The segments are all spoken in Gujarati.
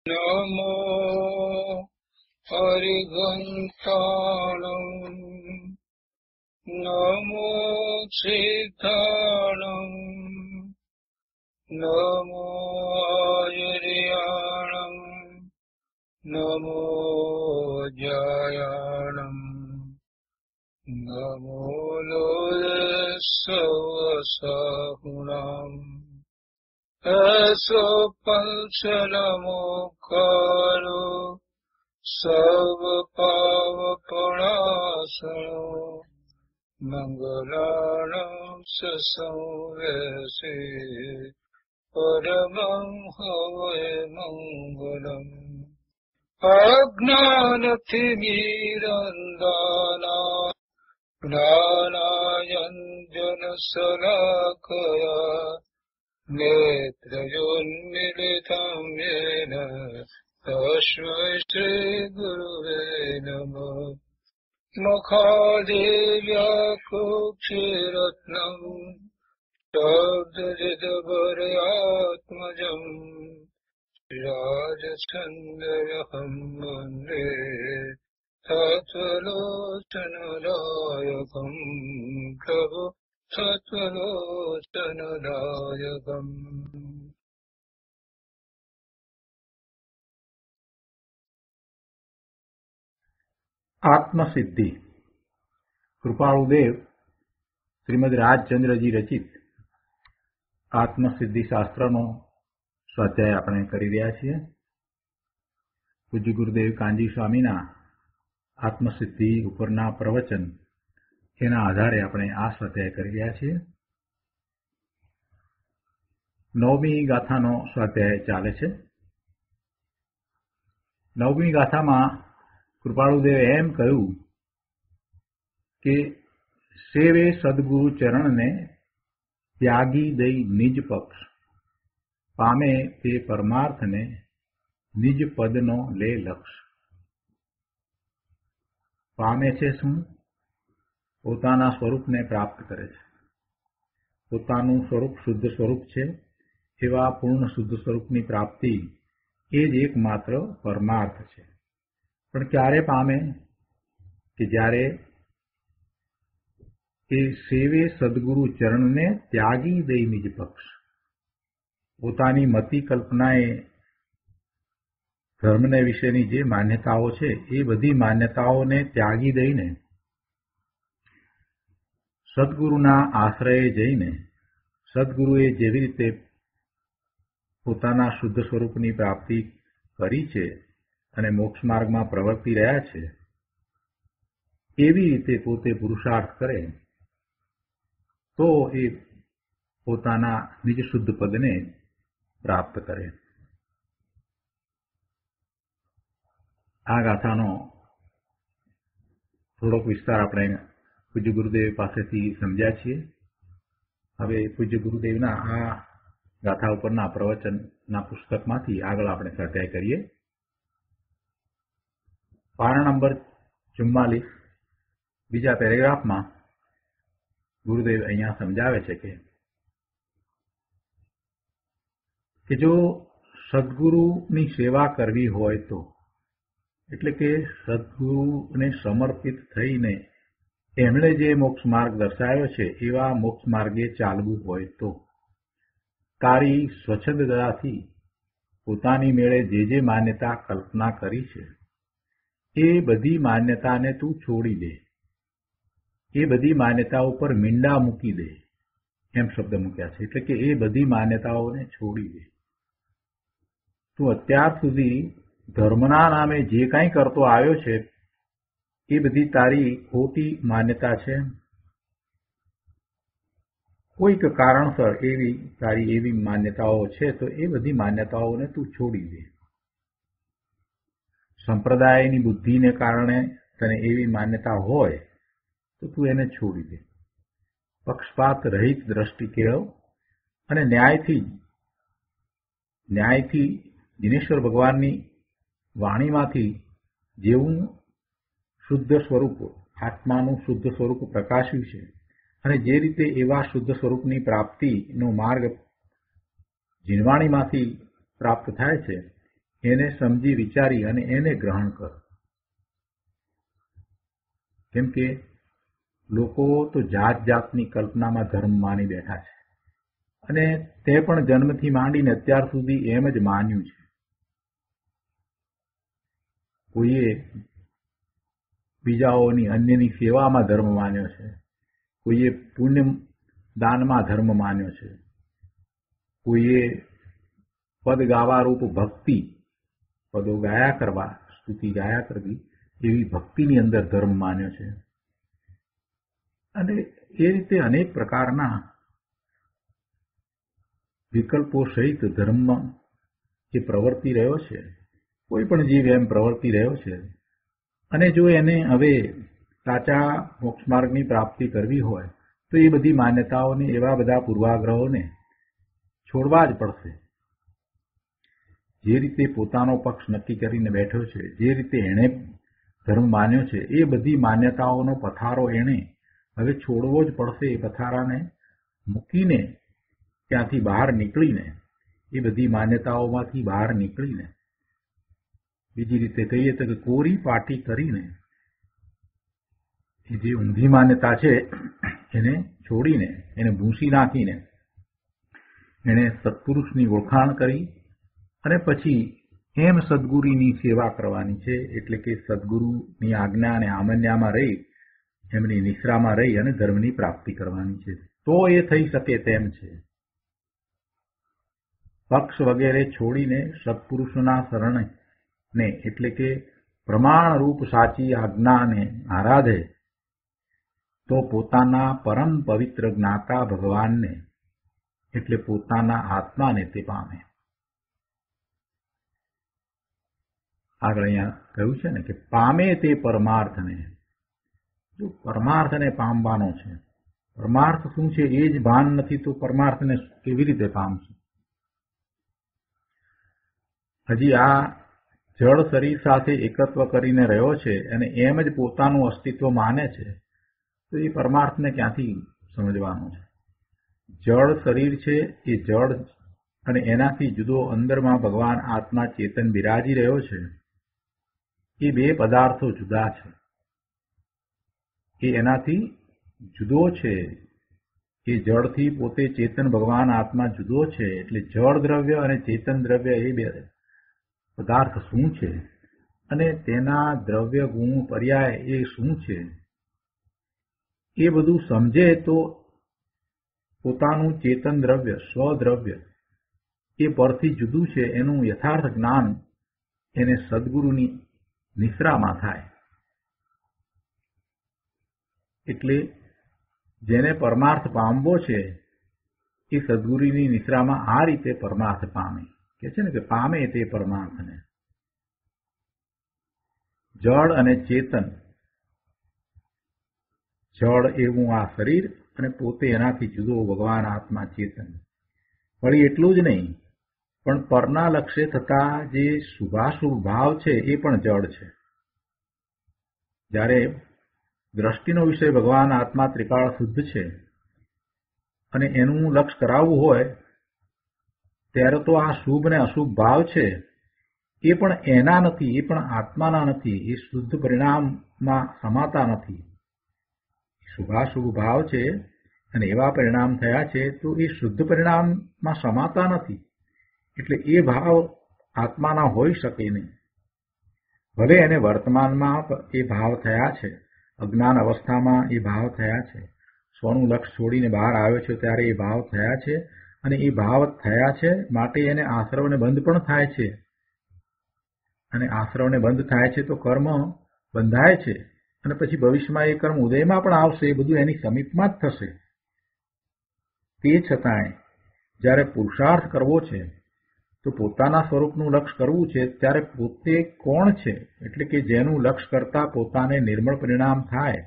નમો હરિગંથાણં નમો સિદ્ધાણં નમો આયર્યાણં નમો જયાણં નમો લોલસવસાહુણાં એસો પંચનમોકારો સર્વપાવપણાસનો મંગલાણં સંવેશે પરમં હવૈ મંગલમ અજ્ઞાનતિમિરંધના જ્ઞાનાંજનશલાકયા નેત્રયોન્મિલિतं येन તસ્मै શ્રીગુરવે નમઃ મુખાદેવ્યાકુક્ષિરત્નં શબ્દજિતભર્યાત્મજં રાજચંદ્રહં વन्दે તત્વલોચનદાયકં પ્રભુ તત્વલોચનદાયકં. આત્મસિદ્ધિ. કૃપાળુદેવ શ્રીમદ રાજચંદ્રજી રચિત આત્મસિદ્ધિ શાસ્ત્રનો સ્વાધ્યાય આપણે કરી રહ્યા છીએ. પૂજ્ય ગુરુદેવ કાનજી સ્વામીના આત્મસિદ્ધિ ઉપરના પ્રવચન એના આધારે આપણે આ સ્વાધ્યાય કરી રહ્યા છીએ. 9મી ગાથાનો સ્વાધ્યાય ચાલે છે. 9મી ગાથામાં કૃપાળુદેવે એમ કહ્યું કે સેવે સદગુરુ ચરણને ત્યાગી દઈ નિજ પક્ષ પામે તે પરમાર્થને નિજ પદનો લે લક્ષ. પામે છે શું? પોતાના સ્વરૂપને પ્રાપ્ત કરે છે. પોતાનું સ્વરૂપ શુદ્ધ સ્વરૂપ છે. એવા પૂર્ણ શુદ્ધ સ્વરૂપની પ્રાપ્તિ એ જ એકમાત્ર પરમાર્થ છે. પણ ક્યારે પામે? કે જ્યારે એ સેવે સદગુરુ ચરણને ત્યાગી દઈ નિજ પક્ષ. પોતાની મતિ કલ્પનાએ ધર્મને વિશેની જે માન્યતાઓ છે એ બધી માન્યતાઓને ત્યાગી દઈને સદગુરુના આશ્રયે જઈને સદગુરુએ જેવી રીતે પોતાના શુદ્ધ સ્વરૂપની પ્રાપ્તિ કરી છે અને મોક્ષ માર્ગમાં પ્રવર્તી રહ્યા છે એવી રીતે પોતે પુરુષાર્થ કરે તો એ પોતાના નિજ શુદ્ધ પદને પ્રાપ્ત કરે. આ ગાથાનો થોડોક વિસ્તાર આપણે પૂજ્ય ગુરુદેવ પાસેથી સમજ્યા છીએ. હવે પૂજ્ય ગુરુદેવના આ ગાથા ઉપરના પ્રવચનના પુસ્તકમાંથી આગળ આપણે સ્વાધ્યાય કરીએ. પાના નંબર 44 બીજા પેરેગ્રાફમાં ગુરુદેવ અહીંયા સમજાવે છે કે જો સદગુરુની સેવા કરવી હોય તો, એટલે કે સદગુરુને સમર્પિત થઈને એમણે જે મોક્ષ માર્ગ દર્શાવ્યો છે એવા મોક્ષ માર્ગે ચાલવું હોય તો તારી સ્વચ્છંદતાથી પોતાની મેળે જે માન્યતા કલ્પના કરી છે એ બધી માન્યતાને તું છોડી દે. એ બધી માન્યતાઓ પર મીંડા મૂકી દે એમ શબ્દ મૂક્યા છે. એટલે કે એ બધી માન્યતાઓને છોડી દે. તું અત્યાર સુધી ધર્મના નામે જે કાંઈ કરતો આવ્યો છે એ બધી તારી ખોટી માન્યતા છે. કોઈક કારણસર તારી એવી માન્યતાઓ છે તો એ બધી માન્યતાઓને તું છોડી દે. સંપ્રદાયની બુદ્ધિને કારણે તને એવી માન્યતા હોય તો તું એને છોડી દે. પક્ષપાત રહિત દ્રષ્ટિ કેળવ અને ન્યાયથી દિનેશ્વર ભગવાનની વાણીમાંથી જેવું શુદ્ધ સ્વરૂપ આત્માનું શુદ્ધ સ્વરૂપ પ્રકાશ્યું છે અને જે રીતે એવા શુદ્ધ સ્વરૂપની પ્રાપ્તિનો માર્ગ જીણવાણીમાંથી પ્રાપ્ત થાય છે એને સમજી વિચારી અને એને ગ્રહણ કર. કેમ કે લોકો તો જાત જાતની કલ્પનામાં ધર્મ માની બેઠા છે અને તે પણ જન્મથી માંડીને અત્યાર સુધી એમ જ માન્યું છે. કોઈએ બીજાઓની અન્યની સેવામાં ધર્મ માન્યો છે, કોઈએ પુણ્ય દાનમાં ધર્મ માન્યો છે, કોઈએ પદ ગાવા રૂપ ભક્તિ, પદો ગાયા કરવા, સ્તુતિ ગાયા કરવી એવી ભક્તિની અંદર ધર્મ માન્યો છે. અને એ રીતે અનેક પ્રકારના વિકલ્પો સહિત ધર્મ એ પ્રવર્તી રહ્યો છે. કોઈ પણ જીવ એમ પ્રવર્તી રહ્યો છે. અને જો એને હવે સાચા મોક્ષ માર્ગની પ્રાપ્તિ કરવી હોય તો એ બધી માન્યતાઓને, એવા બધા પૂર્વાગ્રહોને છોડવા જ પડશે. જે રીતે પોતાનો પક્ષ નક્કી કરીને બેઠો છે, જે રીતે એણે ધર્મ માન્યો છે, એ બધી માન્યતાઓનો પથારો એણે હવે છોડવો જ પડશે. એ પથારાને મૂકીને ત્યાંથી બહાર નીકળીને, એ બધી માન્યતાઓમાંથી બહાર નીકળીને, બીજી રીતે કહીએ તો કે કોરી પાટી કરીને એ જે ઊંધી માન્યતા છે એને છોડીને, એને ભૂંસી નાખીને એને સત્પુરુષની ઓળખાણ કરી અને પછી એમ સદગુરુની સેવા કરવાની છે. એટલે કે સદગુરુની આજ્ઞા અને આમન્યામાં રહી, એમની નિશ્રામાં રહી અને ધર્મની પ્રાપ્તિ કરવાની છે. તો એ થઈ શકે તેમ છે. પક્ષ વગેરે છોડીને સત્પુરુષના શરણે ને, એટલે કે પ્રમાણરૂપ સાચી આજ્ઞાને આરાધે તો પોતાના પરમ પવિત્ર જ્ઞાતા ભગવાનને, એટલે પોતાના આત્માને તે પામે. આગળ અહીંયા કહ્યું છે ને કે પામે તે પરમાર્થને. જો પરમાર્થને પામવાનો છે, પરમાર્થ શું છે એ જ ભાન નથી તો પરમાર્થને કેવી રીતે પામશે? હજી આ જળ શરીર સાથે એકત્વ કરીને રહ્યો છે અને એમ જ પોતાનું અસ્તિત્વ માને છે, તો એ પરમાર્થને ક્યાંથી સમજવાનો છે? જળ શરીર છે એ જળ, અને એનાથી જુદો અંદરમાં ભગવાન આત્મા ચેતન બિરાજી રહ્યો છે. એ બે પદાર્થો જુદા છે. એ એનાથી જુદો છે. એ જળથી પોતે ચેતન ભગવાન આત્મા જુદો છે. એટલે જળ દ્રવ્ય અને ચેતન દ્રવ્ય એ બે પદાર્થ શું છે અને તેના દ્રવ્ય ગુણ પર્યાય એ શું છે, એ બધું સમજે તો પોતાનું ચેતન દ્રવ્ય, સ્વદ્રવ્ય એ પરથી જુદું છે એનું યથાર્થ જ્ઞાન એને સદગુરુની નિશ્રામાં થાય. એટલે જેને પરમાર્થ પામવો છે એ સદગુરુની નિશ્રામાં આ રીતે પરમાર્થ પામે. કે છે ને કે પામે તે પરમાર્થને. જળ અને ચેતન, જળ એવું આ શરીર અને પોતે એનાથી જુદો ભગવાન આત્મા ચેતન. વળી એટલું જ નહીં, પણ પરના લક્ષ્ય થતા જે શુભાશુભ ભાવ છે એ પણ જળ છે. જ્યારે દ્રષ્ટિનો વિષય ભગવાન આત્મા ત્રિકાળ શુદ્ધ છે અને એનું લક્ષ કરાવવું હોય ત્યારે તો આ શુભ ને અશુભ ભાવ છે એ પણ એના નથી, એ પણ આત્માના નથી, એ શુદ્ધ પરિણામમાં સમાતા નથી. શુભાશુભ ભાવ છે અને એવા પરિણામ થયા છે તો એ શુદ્ધ પરિણામમાં સમાતા નથી. એટલે એ ભાવ આત્માના હોઈ શકે નહીં. ભલે એને વર્તમાનમાં એ ભાવ થયા છે, અજ્ઞાન અવસ્થામાં એ ભાવ થયા છે, સ્વનું લક્ષ છોડીને બહાર આવ્યો છે ત્યારે એ ભાવ થયા છે, અને એ ભાવ થયા છે માટે એને આશ્રવને બંધ પણ થાય છે. અને આશ્રવને બંધ થાય છે તો કર્મ બંધાય છે અને પછી ભવિષ્યમાં એ કર્મ ઉદયમાં પણ આવશે. એ બધું એની સમીપમાં જ થશે. તે છતાંય જ્યારે પુરુષાર્થ કરવો છે તો પોતાના સ્વરૂપનું લક્ષ કરવું છે ત્યારે પોતે કોણ છે, એટલે કે જેનું લક્ષ કરતા પોતાને નિર્મળ પરિણામ થાય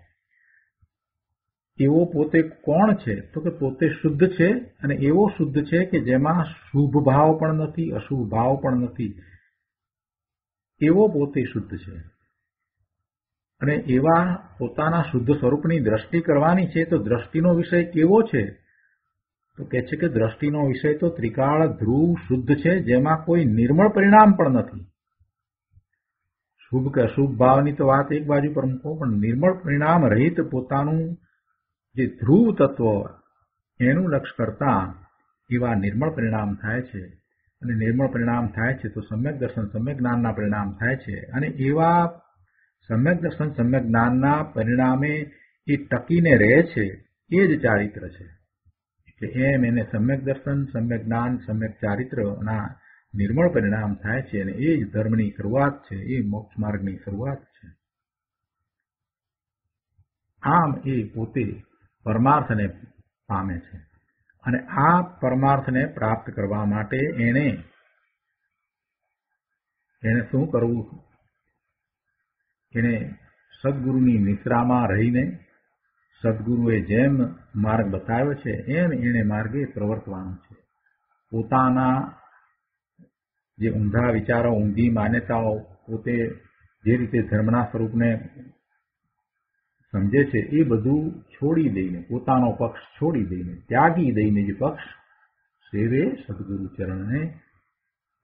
એવો પોતે કોણ છે? તો કે પોતે શુદ્ધ છે અને એવો શુદ્ધ છે કે જેમાં શુભ ભાવ પણ નથી, અશુભ ભાવ પણ નથી. એવો પોતે શુદ્ધ છે. અને એવા પોતાના શુદ્ધ સ્વરૂપની દ્રષ્ટિ કરવાની છે તો દ્રષ્ટિનો વિષય કેવો છે? તો કહે છે કે દ્રષ્ટિનો વિષય તો ત્રિકાળ ધ્રુવ શુદ્ધ છે, જેમાં કોઈ નિર્મળ પરિણામ પણ નથી. શુભ કે અશુભ ભાવની તો વાત એક બાજુ પર મૂકો, પણ નિર્મળ પરિણામ રહિત પોતાનું જે ધ્રુવ તત્વ એનું લક્ષ્ય કરતા એવા નિર્મળ પરિણામ થાય છે. અને નિર્મળ પરિણામ થાય છે તો સમ્યક દર્શન સમ્યક જ્ઞાનના પરિણામ થાય છે. અને એવા સમ્યક દર્શન સમ્યક જ્ઞાનના પરિણામે એ ટકીને રહે છે, એ જ ચારિત્ર છે. એટલે એમ એને સમ્યક દર્શન સમ્યક જ્ઞાન સમ્યક ચારિત્રના નિર્મળ પરિણામ થાય છે, અને એ જ ધર્મની શરૂઆત છે, એ મોક્ષ માર્ગની શરૂઆત છે. આમ એ પોતે પરમાર્થને પામે છે. અને આ પરમાર્થને પ્રાપ્ત કરવા માટે એને શું કરવું? એને સદગુરુની નિશ્રામાં રહીને સદગુરુએ જેમ માર્ગ બતાવ્યો છે એમ એને માર્ગે પ્રવર્તવાનું છે. પોતાના જે ઊંધા વિચારો ઊંધી માન્યતાઓ પોતે જે રીતે ધર્મના સ્વરૂપને સમજે છે એ બધું છોડી દઈને, પોતાનો પક્ષ છોડી દઈને, ત્યાગી દઈને જે પક્ષ સેવે સદગુરુ ચરણને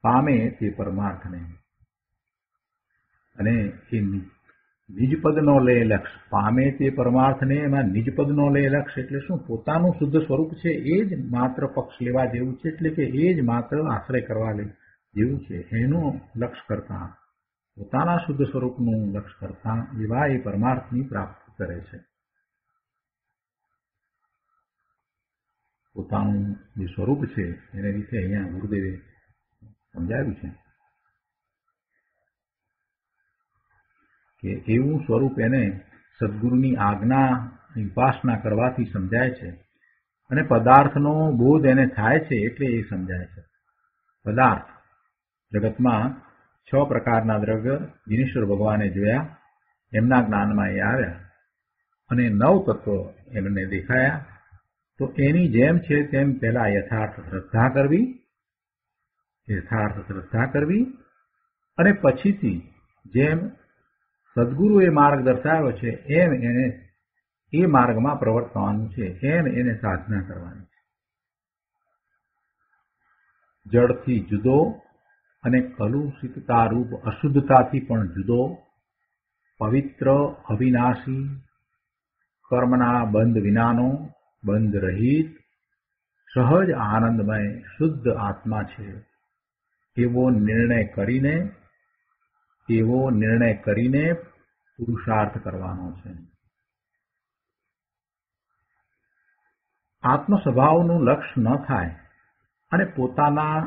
પામે તે પરમાર્થને. અને એ નિજપદનો લે લક્ષ પામે તે પરમાર્થને. એમાં નિજપદનો લે લક્ષ એટલે શું? પોતાનું શુદ્ધ સ્વરૂપ છે એ જ માત્ર પક્ષ લેવા જેવું છે, એટલે કે એ જ માત્ર આશ્રય કરવા જેવું છે. એનું લક્ષ કરતા, પોતાના શુદ્ધ સ્વરૂપનું લક્ષ કરતા એવા એ પરમાર્થની પ્રાપ્તિ કરે છે. પોતાનું જે સ્વરૂપ છે એને વિશે અહીંયા ગુરુદેવે સમજાવ્યું છે કે એવું સ્વરૂપ એને સદગુરુની આજ્ઞા ઉપાસના કરવાથી સમજાય છે. અને પદાર્થનો બોધ એને થાય છે એટલે એ સમજાય છે. પદાર્થ જગતમાં 6 પ્રકારના દ્રવ્ય દિનેશ્વર ભગવાને જોયા, એમના જ્ઞાનમાં એ આવ્યા અને 9 તત્વો એમને દેખાયા. તો એની જેમ છે તેમ પહેલા યથાર્થ શ્રદ્ધા કરવી અને પછીથી જેમ સદગુરુએ માર્ગ દર્શાવ્યો છે એમ એને એ માર્ગમાં પ્રવર્તવાનું છે, એમ એને સાધના કરવાની છે. જળથી જુદો અને કલુષિતતા રૂપ અશુદ્ધતાથી પણ જુદો, પવિત્ર અવિનાશી, કર્મના બંધ વિનાનો, બંધ રહિત, સહજ આનંદમય શુદ્ધ આત્મા છે. એવો નિર્ણય કરીને પુરુષાર્થ કરવાનો છે. આત્મ સ્વભાવનું લક્ષ્ય ન થાય અને પોતાના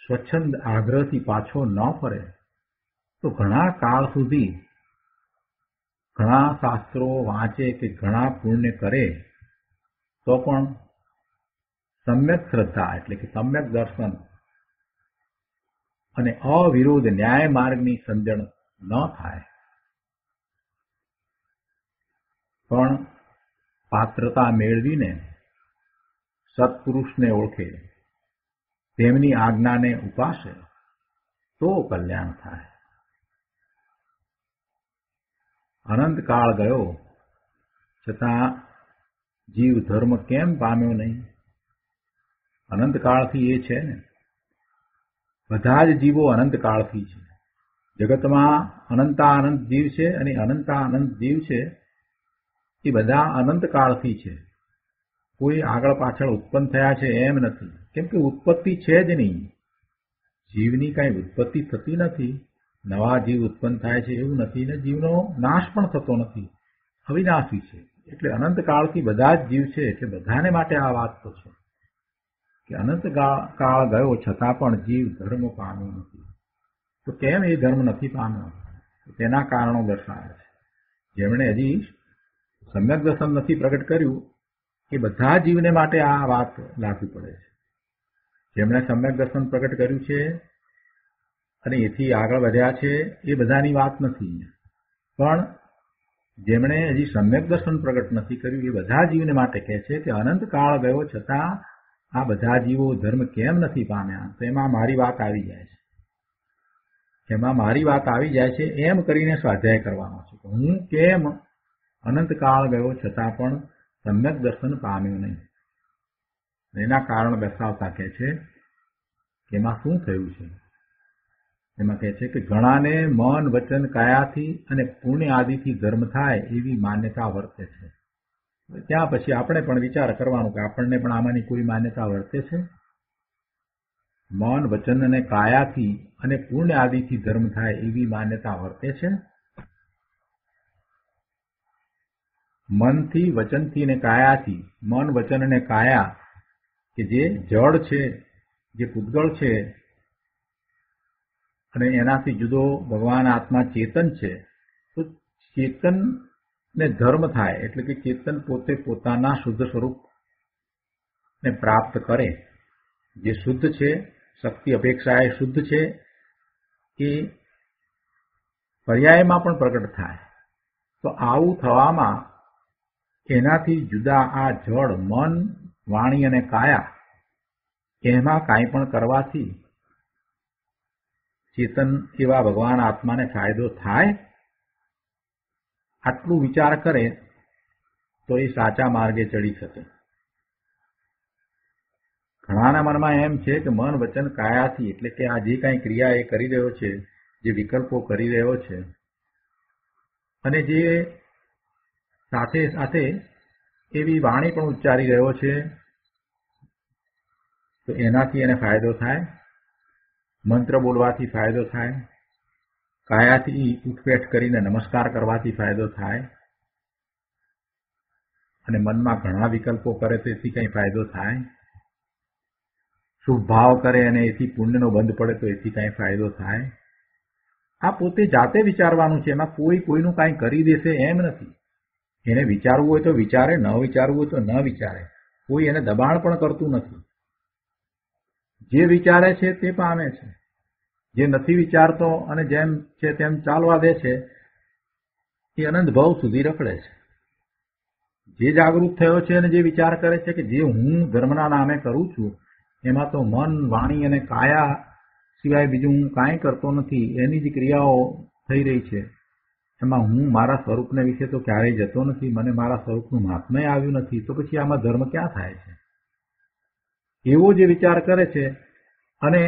સ્વચ્છંદ આગ્રહથી પાછો ન ફરે તો ઘણા કાળ સુધી ઘણા શાસ્ત્રો વાંચે કે ઘણા પુણ્ય કરે તો પણ સમ્યક શ્રદ્ધા એટલે કે સમ્યક દર્શન અને અવિરોધ ન્યાય માર્ગની સમજણ ન થાય. પણ પાત્રતા મેળવીને સત્પુરુષને ઓળખે, તેમની આજ્ઞાને ઉપાસે તો કલ્યાણ થાય. અનંતકાળ ગયો છતાં જીવ ધર્મ કેમ પામ્યો નહીં? અનંતકાળથી એ છે ને. બધા જ જીવો અનંતકાળથી છે. જગતમાં અનંતાનંત જીવ છે અને અનંતાનંત જીવ છે એ બધા અનંતકાળથી છે. કોઈ આગળ પાછળ ઉત્પન્ન થયા છે એમ નથી, કેમ કે ઉત્પત્તિ છે જ નહીં. જીવની કાંઈ ઉત્પત્તિ થતી નથી, નવા જીવ ઉત્પન્ન થાય છે એવું નથી, ને જીવનો નાશ પણ થતો નથી, અવિનાશી છે. એટલે અનંતકાળથી બધા જ જીવ છે. એટલે બધાને માટે આ વાત તો છે કે અનંત કાળ ગયો છતાં પણ જીવ ધર્મ પામ્યો નથી. તો કેમ એ ધર્મ નથી પામ્યો? તેના કારણો દર્શાવે છે. જેમણે હજી સમ્યક દર્શન નથી પ્રગટ કર્યું એ બધા જીવને માટે આ વાત લાગુ પડે છે. જેમણે સમ્યક દર્શન પ્રગટ કર્યું છે અને એથી આગળ વધ્યા છે એ બધાની વાત નથી, પણ જેમણે હજી સમ્યક દર્શન પ્રગટ નથી કર્યું એ બધા જીવને માટે કહે છે કે અનંત કાળ ગયો છતાં આ બધા જીવો ધર્મ કેમ નથી પામ્યા? તો એમાં મારી વાત આવી જાય છે. એમ કરીને સ્વાધ્યાય કરવાનો છે કે હું કેમ અનંત કાળ ગયો છતાં પણ સમ્યક દર્શન પામ્યો નહીં. એના કારણ દર્શાવતા કહે છે કે એમાં શું થયું છે. એમાં કહે છે કે ઘણાને મન વચન કાયાથી અને પુણ્ય આદિથી ધર્મ થાય એવી માન્યતા વર્તે છે. ત્યાં પછી આપણે પણ વિચાર કરવાનો કે આપણને પણ આમાંની કોઈ માન્યતા વર્તે છે. મન વચન અને કાયાથી અને પુણ્ય આદિથી ધર્મ થાય એવી માન્યતા વર્તે છે. મનથી વચનથી અને કાયાથી, મન વચન અને કાયા કે જે જળ છે, જે પૂતગળ છે, અને એનાથી જુદો ભગવાન આત્મા ચેતન છે, તો ચેતન ને ધર્મ થાય એટલે કે ચેતન પોતે પોતાના શુદ્ધ સ્વરૂપને પ્રાપ્ત કરે. જે શુદ્ધ છે, શક્તિ અપેક્ષા એ શુદ્ધ છે, એ પર્યાયમાં પણ પ્રગટ થાય. તો આવું થવામાં એનાથી જુદા આ જળ, મન, વાણી અને કાયા એમાં કાંઈ પણ કરવાથી ચેતન એવા ભગવાન આત્માને ફાયદો થાય? આટલું વિચાર કરે તો એ સાચા માર્ગે ચડી શકે. ઘણાના મનમાં એમ છે કે મન વચન કાયાથી એટલે કે આ જે કાંઈ ક્રિયા એ કરી રહ્યો છે, જે વિકલ્પો કરી રહ્યો છે, અને જે સાથે સાથે એવી વાણી પણ ઉચ્ચારી રહ્યો છે, તો એનાથી એને ફાયદો થાય. મંત્ર બોલવાથી ફાયદો થાય, કાયાથી ઉઠપેઠ કરીને નમસ્કાર કરવાથી ફાયદો થાય, અને મનમાં ઘણા વિકલ્પો કરે તો એથી કંઈ ફાયદો થાય, શુભ ભાવ કરે અને એથી પુણ્યનો બંધ પડે તો એથી કંઈ ફાયદો થાય. આ પોતે જાતે વિચારવાનું છે. એમાં કોઈ કોઈનું કાંઈ કરી દેશે એમ નથી. એને વિચારવું હોય તો વિચારે, ન વિચારવું હોય તો ન વિચારે. કોઈ એને દબાણ પણ કરતું નથી. જે વિચારે છે તે પામે છે. જે નથી વિચારતો અને જેમ છે તેમ ચાલવા દે છે એ અનંત ભવ સુધી રખડે છે. જે જાગૃત થયો છે અને જે વિચાર કરે છે કે જે હું ધર્મના નામે કરું છું એમાં તો મન, વાણી અને કાયા સિવાય બીજું હું કાંઈ કરતો નથી, એની જ ક્રિયાઓ થઈ રહી છે, એમાં હું મારા સ્વરૂપને વિશે તો ક્યારેય જતો નથી, મને મારા સ્વરૂપનું મહાત્મ્ય આવ્યું નથી, તો પછી આમાં ધર્મ ક્યાં થાય છે? એવો જે વિચાર કરે છે અને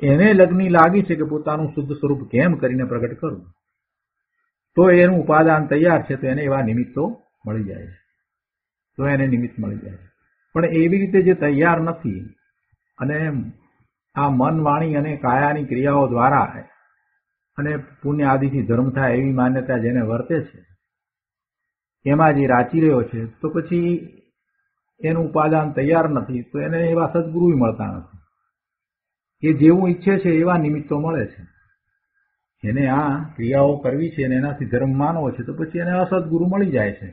એને લગ્ની લાગી છે કે પોતાનું શુદ્ધ સ્વરૂપ કેમ કરીને પ્રગટ કરવું, તો એનું ઉપાદાન તૈયાર છે, તો એને એવા નિમિત્તો મળી જાય છે. તો એને નિમિત્ત મળી જાય છે. પણ એવી રીતે જે તૈયાર નથી અને આ મન, વાણી અને કાયાની ક્રિયાઓ દ્વારા અને પુણ્ય આદિથી ધર્મ થાય એવી માન્યતા જેને વર્તે છે, એમાં જે રાચી રહ્યો છે, તો પછી એનું ઉપાદાન તૈયાર નથી, તો એને એવા સદગુરુ મળતા નથી. એ જેવું ઈચ્છે છે એવા નિમિત્તો મળે છે. એને આ ક્રિયાઓ કરવી છે અને એનાથી ધર્મ માનવો છે, તો પછી એને અસદગુરુ મળી જાય છે.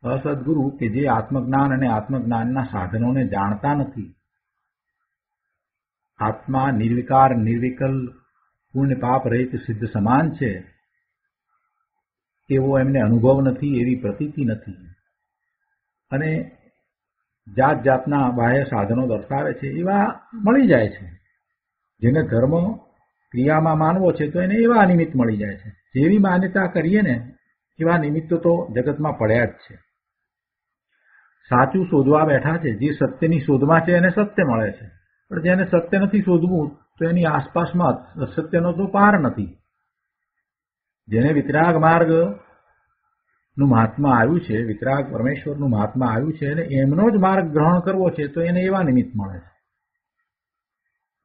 અસદગુરુ કે જે આત્મજ્ઞાન અને આત્મજ્ઞાનના સાધનોને જાણતા નથી, આત્મા નિર્વિકાર, નિર્વિકલ, પુણ્ય પાપ રહિત સિદ્ધ સમાન છે એવો એમને અનુભવ નથી, એવી પ્રતીતિ નથી, અને જાત જાતના બાહ્ય સાધનો દર્શાવે છે એવા મળી જાય છે. જેને ધર્મ ક્રિયામાં માનવો છે તો એને એવા નિમિત્ત મળી જાય છે. જેવી માન્યતા કરીએ ને એવા નિમિત્તો તો જગતમાં પડ્યા જ છે. સાચું શોધવા બેઠા છે, જે સત્યની શોધમાં છે એને સત્ય મળે છે, પણ જેને સત્ય નથી શોધવું તો એની આસપાસમાં અસત્યનો તો પાર નથી. જેને વિતરાગ માર્ગ નું મહાત્મા આવ્યું છે, વિતરાગ પરમેશ્વરનું મહાત્મા આવ્યું છે, અને એમનો જ માર્ગ ગ્રહણ કરવો છે, તો એને એવા નિમિત્ત મળે છે.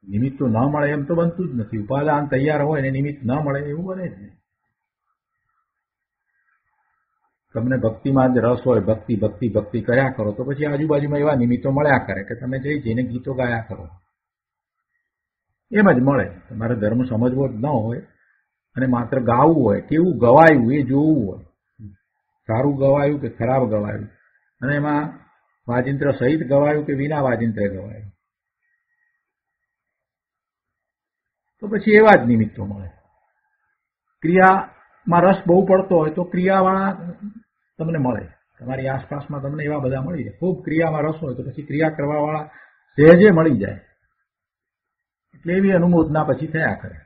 નિમિત્ત તો ન મળે એમ તો બનતું જ નથી. ઉપાદાન તૈયાર હોય ને નિમિત્ત ન મળે એવું બને જ નહીં. તમને ભક્તિમાં જ રસ હોય, ભક્તિ ભક્તિ ભક્તિ કર્યા કરો, તો પછી આજુબાજુમાં એવા નિમિત્તો મળ્યા કરે કે તમે જઈને ગીતો ગાયા કરો. એમ જ મળે. તમારે ધર્મ સમજવો જ ન હોય અને માત્ર ગાવું હોય, કેવું ગવાયું એ જોવું હોય, સારું ગવાયું કે ખરાબ ગવાયું, અને એમાં વાજિંત્ર સહિત ગવાયું કે વિના વાજિંત્રે ગવાયું, તો પછી એવા જ નિમિત્તો મળે. ક્રિયામાં રસ બહુ પડતો હોય તો ક્રિયાવાળા તમને મળે. તમારી આસપાસમાં તમને એવા બધા મળી જાય. ખૂબ ક્રિયામાં રસ હોય તો પછી ક્રિયા કરવાવાળા સહેજે મળી જાય. એટલે એવી અનુમોદના પછી થયા કરે.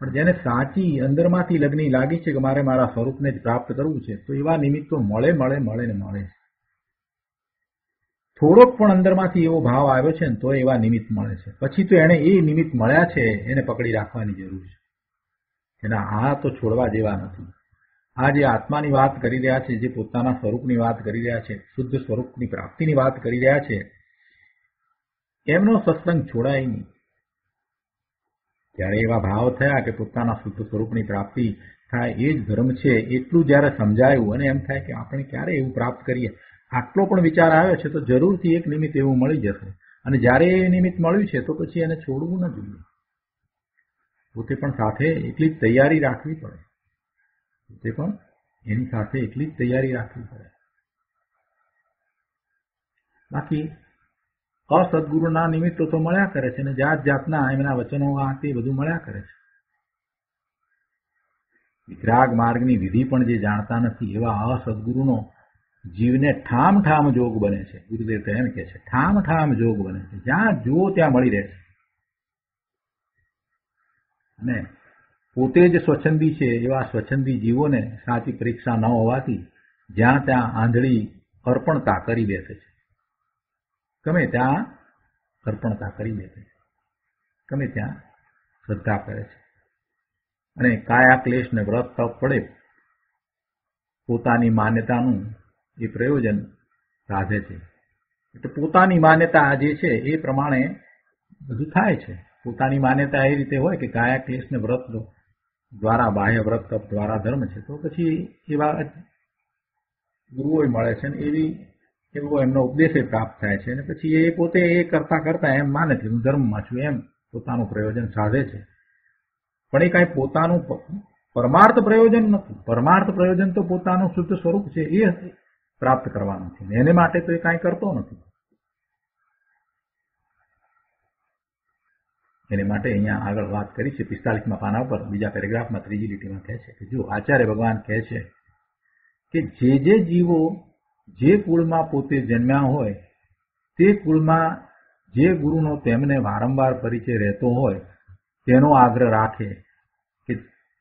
પણ જેને સાચી અંદરમાંથી લગ્ની લાગી છે કે મારે મારા સ્વરૂપને જ પ્રાપ્ત કરવું છે, તો એવા નિમિત્તો મળે મળે મળે ને મળે. થોડોક પણ અંદરમાંથી એવો ભાવ આવ્યો છે ને તો એવા નિમિત્ત મળે છે. પછી તો એને એ નિમિત્ત મળ્યા છે એને પકડી રાખવાની જરૂર છે. એના આ તો છોડવા જેવા નથી. આ જે આત્માની વાત કરી રહ્યા છે, જે પોતાના સ્વરૂપની વાત કરી રહ્યા છે, શુદ્ધ સ્વરૂપની પ્રાપ્તિની વાત કરી રહ્યા છે, એમનો સત્સંગ છોડાય નહીં. ત્યારે એવા ભાવ થયા કે પોતાના શુદ્ધ સ્વરૂપની પ્રાપ્તિ થાય એ જ ધર્મ છે, એટલું જ્યારે સમજાયું અને એમ થાય કે આપણે ક્યારે એવું પ્રાપ્ત કરીએ, આટલો પણ વિચાર આવ્યો છે તો જરૂરથી એક નિમિત્ત એવું મળી જશે. અને જ્યારે એ નિમિત્ત મળ્યું છે તો પછી એને છોડવું ન જોઈએ. પોતે પણ સાથે એટલી જ તૈયારી રાખવી પડે. પોતે પણ એની સાથે એટલી જ તૈયારી રાખવી પડે. બાકી અસદગુરુના નિમિત્તો તો મળ્યા કરે છે અને જાત જાતના એમના વચનો આ તે બધું મળ્યા કરે છે. વિતરાગ માર્ગની વિધિ પણ જે જાણતા નથી એવા અસદગુરુનો જીવને ઠામ ઠામ જોગ બને છે. ગુરુદેવ તો એમ કે છે ઠામ ઠામ જોગ બને છે, જ્યાં જુઓ ત્યાં મળી રહે છે. અને પોતે જ સ્વચ્છંદી છે એવા સ્વચ્છંદી જીવોને સાચી પરીક્ષા ન હોવાથી જ્યાં ત્યાં આંધળી અર્પણતા કરી બેસે છે. ગમે ત્યાં અર્પણતા કરી બેસે છે, ગમે ત્યાં શ્રદ્ધા કરે છે. અને કાયા ક્લેશ ને વ્રત તપ પડે પોતાની માન્યતાનું એ પ્રયોજન સાધે છે. એટલે પોતાની માન્યતા જે છે એ પ્રમાણે બધું થાય છે. પોતાની માન્યતા એ રીતે હોય કે કાયા ક્લેશ ને વ્રત દ્વારા બાહ્ય વ્રત તપ દ્વારા ધર્મ છે, તો પછી એવા ગુરુઓ મળે છે ને એવો એમનો ઉપદેશ પ્રાપ્ત થાય છે. અને પછી એ પોતે એ કરતા કરતા એમ માને છે હું ધર્મમાં છું, એમ પોતાનું પ્રયોજન સાધે છે. પણ એ કાંઈ પોતાનું પરમાર્થ પ્રયોજન નથી. પરમાર્થ પ્રયોજન તો પોતાનું શુદ્ધ સ્વરૂપ છે એ પ્રાપ્ત કરવાનું છે. એને માટે તો એ કાંઈ કરતો નથી. એને માટે અહીંયા આગળ વાત કરી છે 45મા પાના ઉપર બીજા પેરેગ્રાફમાં 3જી લીટીમાં કહે છે કે જો આચાર્ય ભગવાન કહે છે કે જે જીવો જે કુળમાં પોતે જન્મ્યા હોય તે કુળમાં જે ગુરુનો તેમને વારંવાર પરિચય રહેતો હોય તેનો આગ્રહ રાખે કે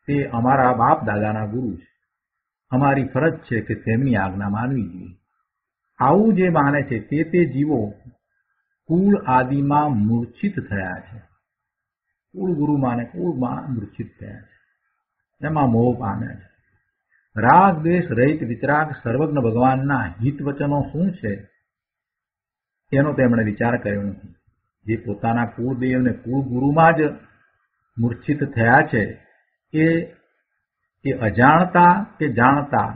તે અમારા બાપ દાદાના ગુરુ છે, અમારી ફરજ છે કે તેમની આજ્ઞા માનવી જોઈએ. આવું જે માને છે તે જીવો કુળ આદિમાં મૂર્છિત થયા છે. કુળ ગુરુ માને કુળમાં મૂર્છિત થયા છે, એમાં મોહ પામ્યા છે. રાગ દ્વેષ રહિત વિતરાગ સર્વજ્ઞ ભગવાનના હિત વચનો શું છે એનો તેમણે વિચાર કર્યો નથી. જે પોતાના કુળદેવ ને કુળ ગુરુમાં જ મૂર્છિત થયા છે એ અજાણતા કે જાણતા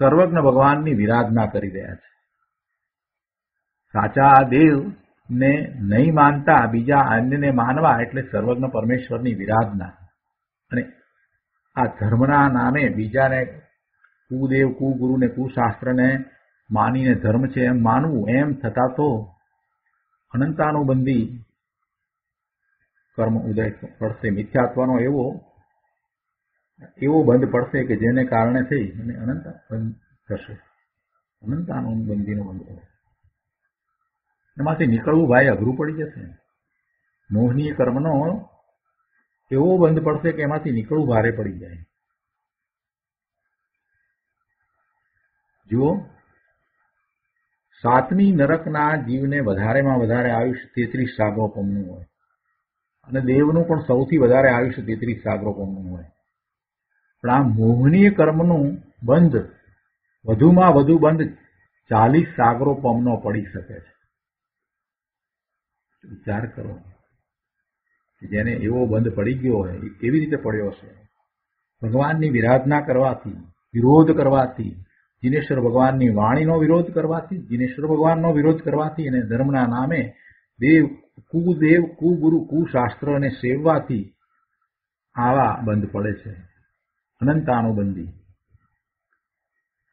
સર્વજ્ઞ ભગવાનની વિરાધના કરી રહ્યા છે. સાચા દેવ ને નહીં માનતા બીજા અન્યને માનવા એટલે સર્વજ્ઞ પરમેશ્વરની વિરાધના. અને આ ધર્મના નામે બીજાને કુદેવ કુગુરુ ને કુશાસ્ત્રને માનીને ધર્મ છે એમ માનવું, એમ થતા તો અનંતાનુબંધી કર્મ ઉદય પડશે. મિથ્યાત્વનો એવો બંધ પડશે કે જેને કારણે થઈ અને અનંત બંધ થશે. અનંતાનુબંધીનો બંધ પડશે. એમાંથી નીકળવું ભાઈ અઘરું પડી જશે. મોહનીય કર્મનો એવો બંધ પડશે કે એમાંથી નીકળવું ભારે પડી જાય. જુઓ, 7મી નરકના જીવને વધારેમાં વધારે આયુષ્ય 33 સાગરોપમનું હોય અને દેવનું પણ સૌથી વધારે આયુષ્ય 33 સાગરોપમનું હોય. પણ આ મોહનીય કર્મનું બંધ વધુમાં વધુ બંધ 40 સાગરોપમનો પડી શકે છે. વિચાર કરો, જેને એવો બંધ પડી ગયો હોય એ કેવી રીતે પડ્યો હશે? ભગવાનની વિરાધના કરવાથી, વિરોધ કરવાથી, જીનેશ્વર ભગવાનની વાણીનો વિરોધ કરવાથી, જીનેશ્વર ભગવાનનો વિરોધ કરવાથી અને ધર્મના નામે દેવ કુગુરુ કુશાસ્ત્રને સેવવાથી આવા બંધ પડે છે.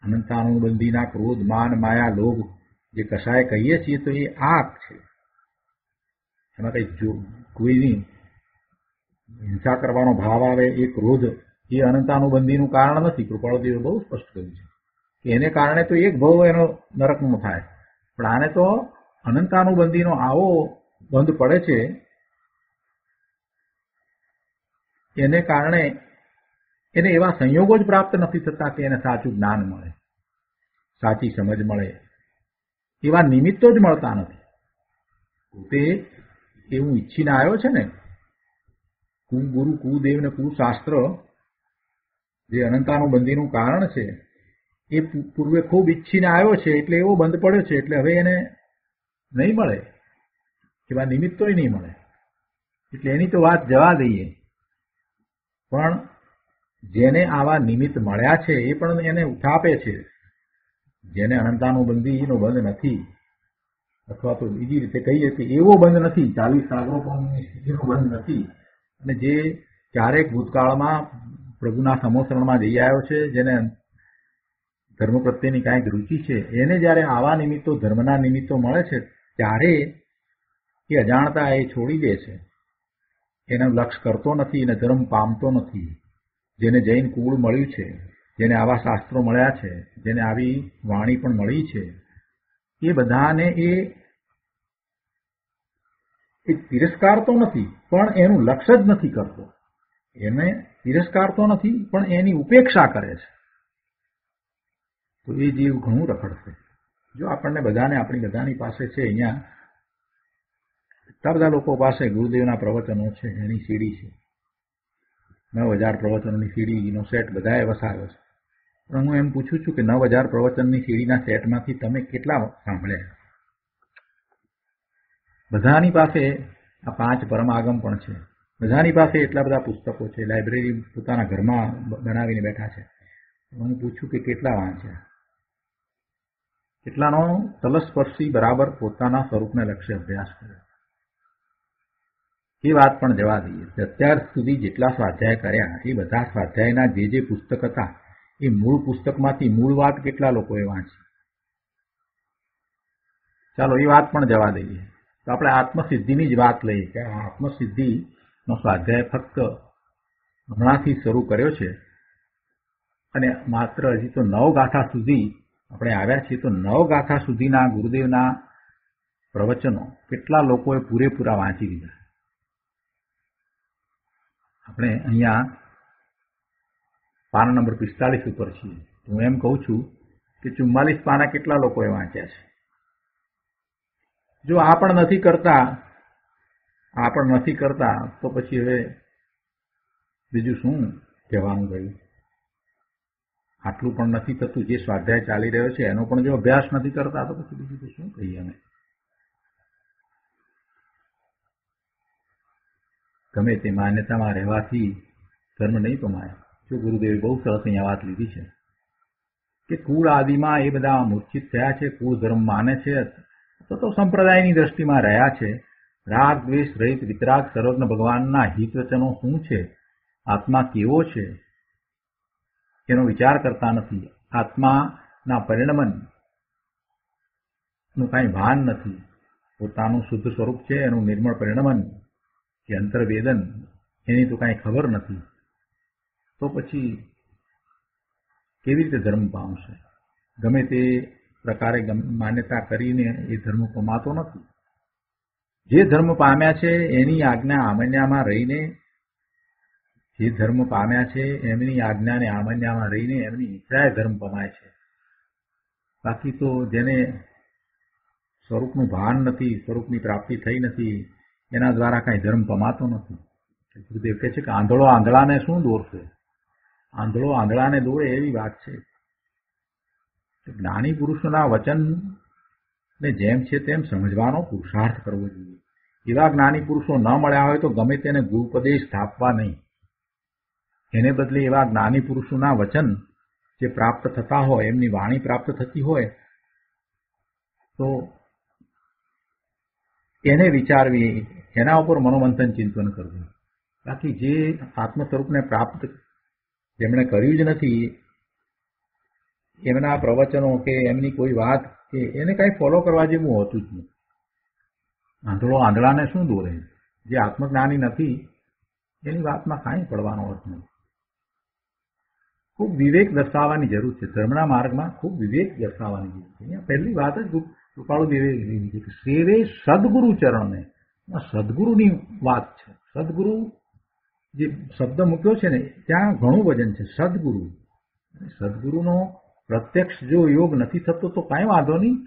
અનંતાનુબંધીના ક્રોધ માન માયા લોભ જે કશાય કહીએ છીએ તો એ આગ છે. એમાં કઈ કોઈની હિંસા કરવાનો ભાવ આવે એ ક્રોધ એ અનંતાનુબંધીનું કારણ નથી. કૃપાળુદેવે બહુ સ્પષ્ટ કહ્યું છે કે એને કારણે તો એક ભાવ એનો નરકનો થાય. પણ આને તો અનંતાનુબંધીનો આવો બંધ પડે છે એને કારણે એને એવા સંયોગો જ પ્રાપ્ત નથી થતા કે એને સાચું જ્ઞાન મળે, સાચી સમજ મળે. એવા નિમિત્તો જ મળતા નથી. પોતે એવું ઈચ્છીને આવ્યો છે ને, કુગુરુ કુદેવ ને કુશાસ્ત્ર જે અનંતાનુબંધીનું કારણ છે એ પૂર્વે ખૂબ ઈચ્છીને આવ્યો છે, એટલે એવો બંધ પડ્યો છે, એટલે હવે એને નહીં મળે, એવા નિમિત્તોય નહીં મળે. એટલે એની તો વાત જવા દઈએ, પણ જેને આવા નિમિત્ત મળ્યા છે એ પણ એને ઉઠાપે છે. જેને અનંતાનુબંધીનો બંધ નથી, અથવા તો બીજી રીતે કહીએ કે એવો બંધ નથી, 40 સાગરોપમની સ્થિતિનો બંધ નથી, અને જે ક્યારેક ભૂતકાળમાં પ્રભુના સમોસરણમાં જઈ આવ્યો છે, જેને ધર્મ પ્રત્યેની કાંઈક રુચિ છે, એને જ્યારે આવા નિમિત્તો, ધર્મના નિમિત્તો મળે છે, ત્યારે એ અજાણતા એ છોડી દે છે, એનું લક્ષ્ય કરતો નથી અને ધર્મ પામતો નથી. જેને જૈન કુળ મળ્યું છે, જેને આવા શાસ્ત્રો મળ્યા છે, જેને આવી વાણી પણ મળી છે, એ બધાને એ તિરસ્કારતો નથી, પણ એનું લક્ષ્ય જ નથી કરતો. એને તિરસ્કારતો નથી, પણ એની ઉપેક્ષા કરે છે. તો એ જીવ ઘણું રખડશે. જો આપણને બધાને, આપણી બધાની પાસે છે, અહીંયા એટલા બધા લોકો પાસે ગુરુદેવના પ્રવચનો છે, એની સીડી છે, 9000 પ્રવચનોની સીડીનો સેટ બધાએ વસાવ્યો છે. પણ હું એમ પૂછું છું કે 9000 પ્રવચનની સીડીના સેટમાંથી તમે કેટલા સાંભળ્યા? બધાની પાસે આ 5 પરમાગમ પણ છે, બધાની પાસે એટલા બધા પુસ્તકો છે, લાઇબ્રેરી પોતાના ઘરમાં બનાવીને બેઠા છે. હું પૂછું કે કેટલા વાંચ્યા? કેટલાનો તલસ્પર્શી બરાબર પોતાના સ્વરૂપને લક્ષ્ય અભ્યાસ કર્યો? એ વાત પણ જવા દઈએ. અત્યાર સુધી જેટલા સ્વાધ્યાય કર્યા એ બધા સ્વાધ્યાયના જે પુસ્તક હતા એ મૂળ પુસ્તકમાંથી મૂળ વાત કેટલા લોકોએ વાંચી? ચાલો એ વાત પણ જવા દઈએ. તો આપણે આત્મસિદ્ધિની જ વાત લઈએ કે આત્મસિદ્ધિનો સ્વાધ્યાય ફક્ત હમણાંથી શરૂ કર્યો છે, અને માત્ર હજી તો 9 ગાથા સુધી આપણે આવ્યા છીએ. તો 9 ગાથા સુધીના ગુરુદેવના પ્રવચનો કેટલા લોકોએ પૂરેપૂરા વાંચી લીધા? આપણે અહીંયા પાના નંબર 45 ઉપર છીએ. હું એમ કહું છું કે 44 પાના કેટલા લોકોએ વાંચ્યા છે? જો આ પણ નથી કરતા તો પછી હવે બીજું શું કહેવાનું રહ્યું? આટલું પણ નથી થતું, જે સ્વાધ્યાય ચાલી રહ્યો છે એનો પણ જો અભ્યાસ નથી કરતા તો પછી બીજું તો શું કહીએ અમે? ગમે તે માન્યતામાં રહેવાથી ધર્મ નહીં પમાય. જો ગુરુદેવે બહુ સરસ અહીંયા વાત લીધી છે કે કુળ આદિમાં એ બધા મૂર્છિત થયા છે, કુળ ધર્મ માને છે, તો સંપ્રદાયની દ્રષ્ટિમાં રહ્યા છે. રાગ દ્વેષ રહિત વિતરાગ સર્વજ્ઞ ભગવાનના હિત વચનો શું છે, આત્મા કેવો છે એનો વિચાર કરતા નથી. આત્માના પરિણમનનું કાંઈ ભાન નથી. પોતાનું શુદ્ધ સ્વરૂપ છે, એનું નિર્મળ પરિણમન કે અંતર્વેદન એની તો કાંઈ ખબર નથી. તો પછી કેવી રીતે ધર્મ પામશે? ગમે તે પ્રકારે માન્યતા કરીને એ ધર્મ પમાતો નથી. જે ધર્મ પામ્યા છે એની આજ્ઞા આમન્યામાં રહીને, જે ધર્મ પામ્યા છે એમની આજ્ઞાને આમન્યામાં રહીને એમની ઈચ્છાએ ધર્મ પમાય છે. બાકી તો જેને સ્વરૂપનું ભાન નથી, સ્વરૂપની પ્રાપ્તિ થઈ નથી, એના દ્વારા કાંઈ ધર્મ પમાતો નથી. ગુરુદેવ કહે છે કે આંધળો આંધળાને શું દોરશે? આંધળો આંધળાને દોરે એવી વાત છે. જ્ઞાની પુરુષોના વચનને જેમ છે તેમ સમજવાનો પુરુષાર્થ કરવો જોઈએ. એવા જ્ઞાની પુરુષો ન મળ્યા હોય તો ગમે તેને ગુરુપદેશ સ્થાપવા નહીં. એને બદલે એવા જ્ઞાની પુરુષોના વચન જે પ્રાપ્ત થતા હોય, એમની વાણી પ્રાપ્ત થતી હોય તો એને વિચારવી, એના ઉપર મનોમંથન ચિંતન કરવું. બાકી જે આત્મ સ્વરૂપને પ્રાપ્ત જેમણે કર્યું જ નથી, એમના પ્રવચનો કે એમની કોઈ વાત કે એને કાંઈ ફોલો કરવા જેવું હોતું જ નથી. આંધળો આંધળાને શું દોરે? જે આત્મજ્ઞાની નથી એની વાતમાં કાંઈ પડવાનો અર્થ નથી. ખૂબ વિવેક દર્શાવવાની જરૂર છે. ધર્મના માર્ગમાં ખૂબ વિવેક દર્શાવવાની જરૂર છે. અહીંયા પહેલી વાત જ કૃપાળુદેવે લીધી છે કે સેવે સદગુરુ ચરણને. સદગુરુની વાત છે. સદગુરુ જે શબ્દ મૂક્યો છે ને ત્યાં ઘણું વજન છે. સદગુરુ, સદગુરુનો પ્રત્યક્ષ જો યોગ નથી થતો તો કાંઈ વાંધો નહીં,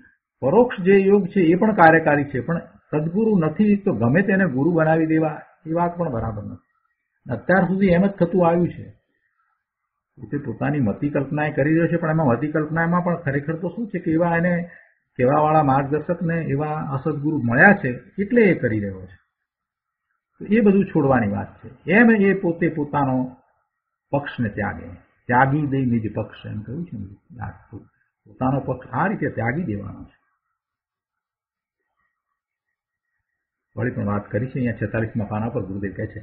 પરોક્ષ જે યોગ છે એ પણ કાર્યકારી છે, પણ સદગુરુ નથી તો ગમે તેને ગુરુ બનાવી દેવા એ વાત પણ બરાબર નથી. અત્યાર સુધી એમ જ થતું આવ્યું છે. તે પોતાની મતિ કલ્પના કરી રહ્યો છે, પણ એમાં મતિ કલ્પનામાં પણ ખરેખર તો શું છે કે એવા એને કહેવાવાળા માર્ગદર્શકને એવા અસદગુરુ મળ્યા છે એટલે એ કરી રહ્યો છે. એ બધું છોડવાની વાત છે. એમ એ પોતે પોતાનો પક્ષને ત્યાગે, ત્યાગી દઈ નિજ પક્ષ એમ કહ્યું છે ને, પોતાનો પક્ષ આ રીતે ત્યાગી દેવાનો છે. વળી પણ વાત કરી છે અહીંયા 46મા પાના પર ગુરુદેવ કહે છે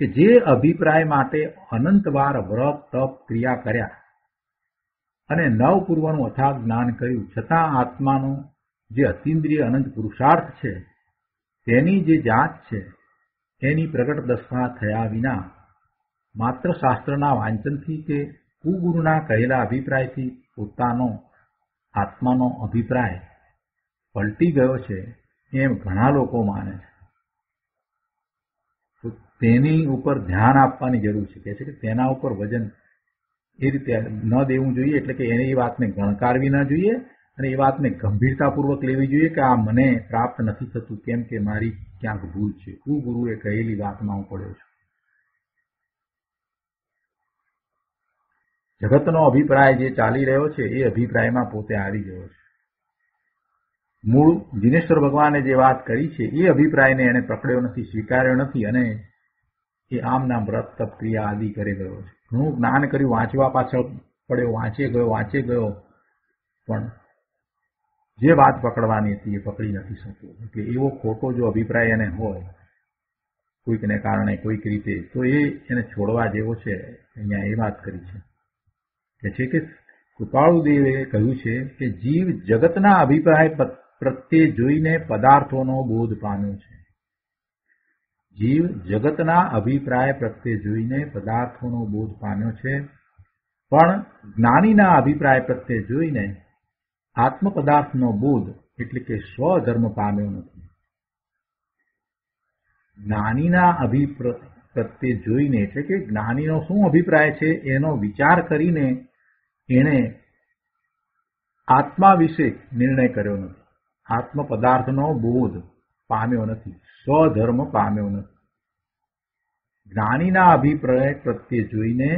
કે જે અભિપ્રાય માટે અનંતવાર વ્રત તપ ક્રિયા કર્યા અને નવપૂર્વનું અથાગ જ્ઞાન કર્યું, છતાં આત્માનો જે અતિન્દ્રિય અનંત પુરુષાર્થ છે તેની જે જાત છે એની પ્રગટ દશા થયા વિના માત્ર શાસ્ત્રના વાંચનથી કે કુગુરુના કહેલા અભિપ્રાયથી પોતાનો આત્માનો અભિપ્રાય પલટી ગયો છે એમ ઘણા લોકો માને છે. તો તેની ઉપર ધ્યાન આપવાની જરૂર છે. કહે છે કે તેના ઉપર વજન એ રીતે ન દેવું જોઈએ, એટલે કે એને એ વાતને ગણકારવી ન જોઈએ અને એ વાતને ગંભીરતાપૂર્વક લેવી જોઈએ કે આ મને પ્રાપ્ત નથી થતું કેમ કે મારી ક્યાંક ભૂલ છે, કુગુરુએ કહેલી વાતમાં હું પડ્યો છું. જગતનો અભિપ્રાય જે ચાલી રહ્યો છે એ અભિપ્રાયમાં પોતે આવી ગયો છે. મૂળ દિનેશ્વર ભગવાને જે વાત કરી છે એ અભિપ્રાયને એને પકડ્યો નથી, સ્વીકાર્યો નથી અને એ આમ નામ વ્રત તપ ક્રિયા આદિ કરી ગયો છે. ઘણું જ્ઞાન કર્યું, વાંચવા પાછળ પડ્યો, વાંચે ગયો, પણ જે વાત પકડવાની હતી એ પકડી નથી શક્યો. એટલે એવો ખોટો જો અભિપ્રાય એને હોય કોઈકને કારણે કોઈક રીતે, તો એ એને છોડવા જેવો છે. અહીંયા એ વાત કરી છે કે કૃપાળુદેવે કહ્યું છે કે જીવ જગતના અભિપ્રાય પ્રત્યે જોઈને પદાર્થોનો બોધ પામ્યો છે. જીવ જગતના અભિપ્રાય પ્રત્યે જોઈને પદાર્થોનો બોધ પામ્યો છે, પણ જ્ઞાનીના અભિપ્રાય પ્રત્યે જોઈને આત્મ પદાર્થનો બોધ એટલે કે સ્વધર્મ પામ્યો નથી. જ્ઞાનીના અભિપ્રાય પ્રત્યે જોઈને એટલે કે જ્ઞાનીનો શું અભિપ્રાય છે એનો વિચાર કરીને એણે આત્મા વિશે નિર્ણય કર્યો નથી, આત્મ પદાર્થનો બોધ પામ્યો નથી, સ્વધર્મ પામ્યો નથી. જ્ઞાનીના અભિપ્રાય પ્રત્યે જોઈને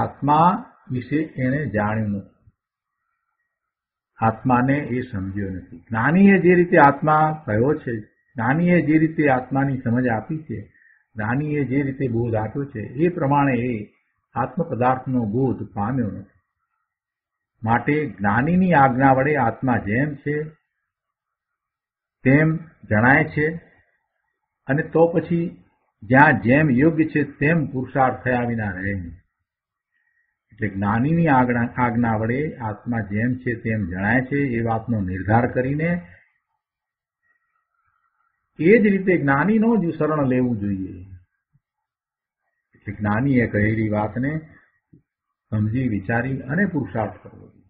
આત્મા વિશે એણે જાણ્યું નથી, આત્માને એ સમજ્યો નથી. જ્ઞાનીએ જે રીતે આત્મા કહ્યો છે, જ્ઞાનીએ જે રીતે આત્માની સમજ આપી છે, જ્ઞાનીએ જે રીતે બોધ આપ્યો છે એ પ્રમાણે એ આત્મ પદાર્થનો બોધ પામ્યો નથી. માટે જ્ઞાનીની આજ્ઞા વડે આત્મા જેમ છે તેમ જણાય છે અને તો પછી જ્યાં જેમ યોગ્ય છે તેમ પુરુષાર્થ થયા વિના રહે નહીં. એટલે જ્ઞાનીની આજ્ઞા વડે આત્મા જેમ છે તેમ જણાય છે એ વાતનો નિર્ધાર કરીને એ જ રીતે જ્ઞાનીનો જ શરણ લેવું જોઈએ. એટલે જ્ઞાનીએ કહેલી વાતને સમજી વિચારી અને પુરુષાર્થ કરવો જોઈએ.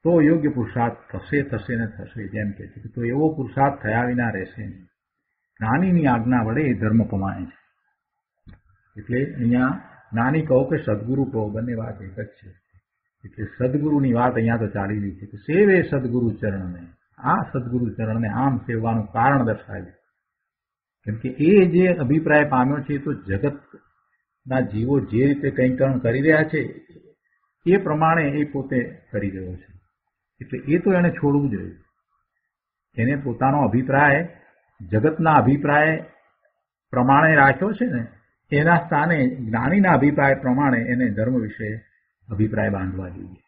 તો યોગ્ય પુરુષાર્થ થશે ને થશે. જેમ કે છે તો એવો પુરુષાર્થ થયા વિના રહેશે નહીં. જ્ઞાનીની આજ્ઞા વડે એ ધર્મ પમાય છે. એટલે અહીંયા જ્ઞાની કહો કે સદગુરુ કહો, બંને વાત એક જ છે. એટલે સદગુરુની વાત અહીંયા તો ચાલી રહી છે કે સેવે સદગુરુ ચરણને, આ સદગુરુ ચરણને આમ સેવવાનું કારણ દર્શાવ્યું. કેમ કે એ જે અભિપ્રાય પામ્યો છે તો જગતના જીવો જે રીતે કંઈ કરી રહ્યા છે એ પ્રમાણે એ પોતે કરી રહ્યો છે. એટલે એ તો એને છોડવું જોઈએ. એને પોતાનો અભિપ્રાય જગતના અભિપ્રાય પ્રમાણે રાખ્યો છે ને, એના સ્થાને જ્ઞાનીના અભિપ્રાય પ્રમાણે એને ધર્મ વિશે અભિપ્રાય બાંધવા જોઈએ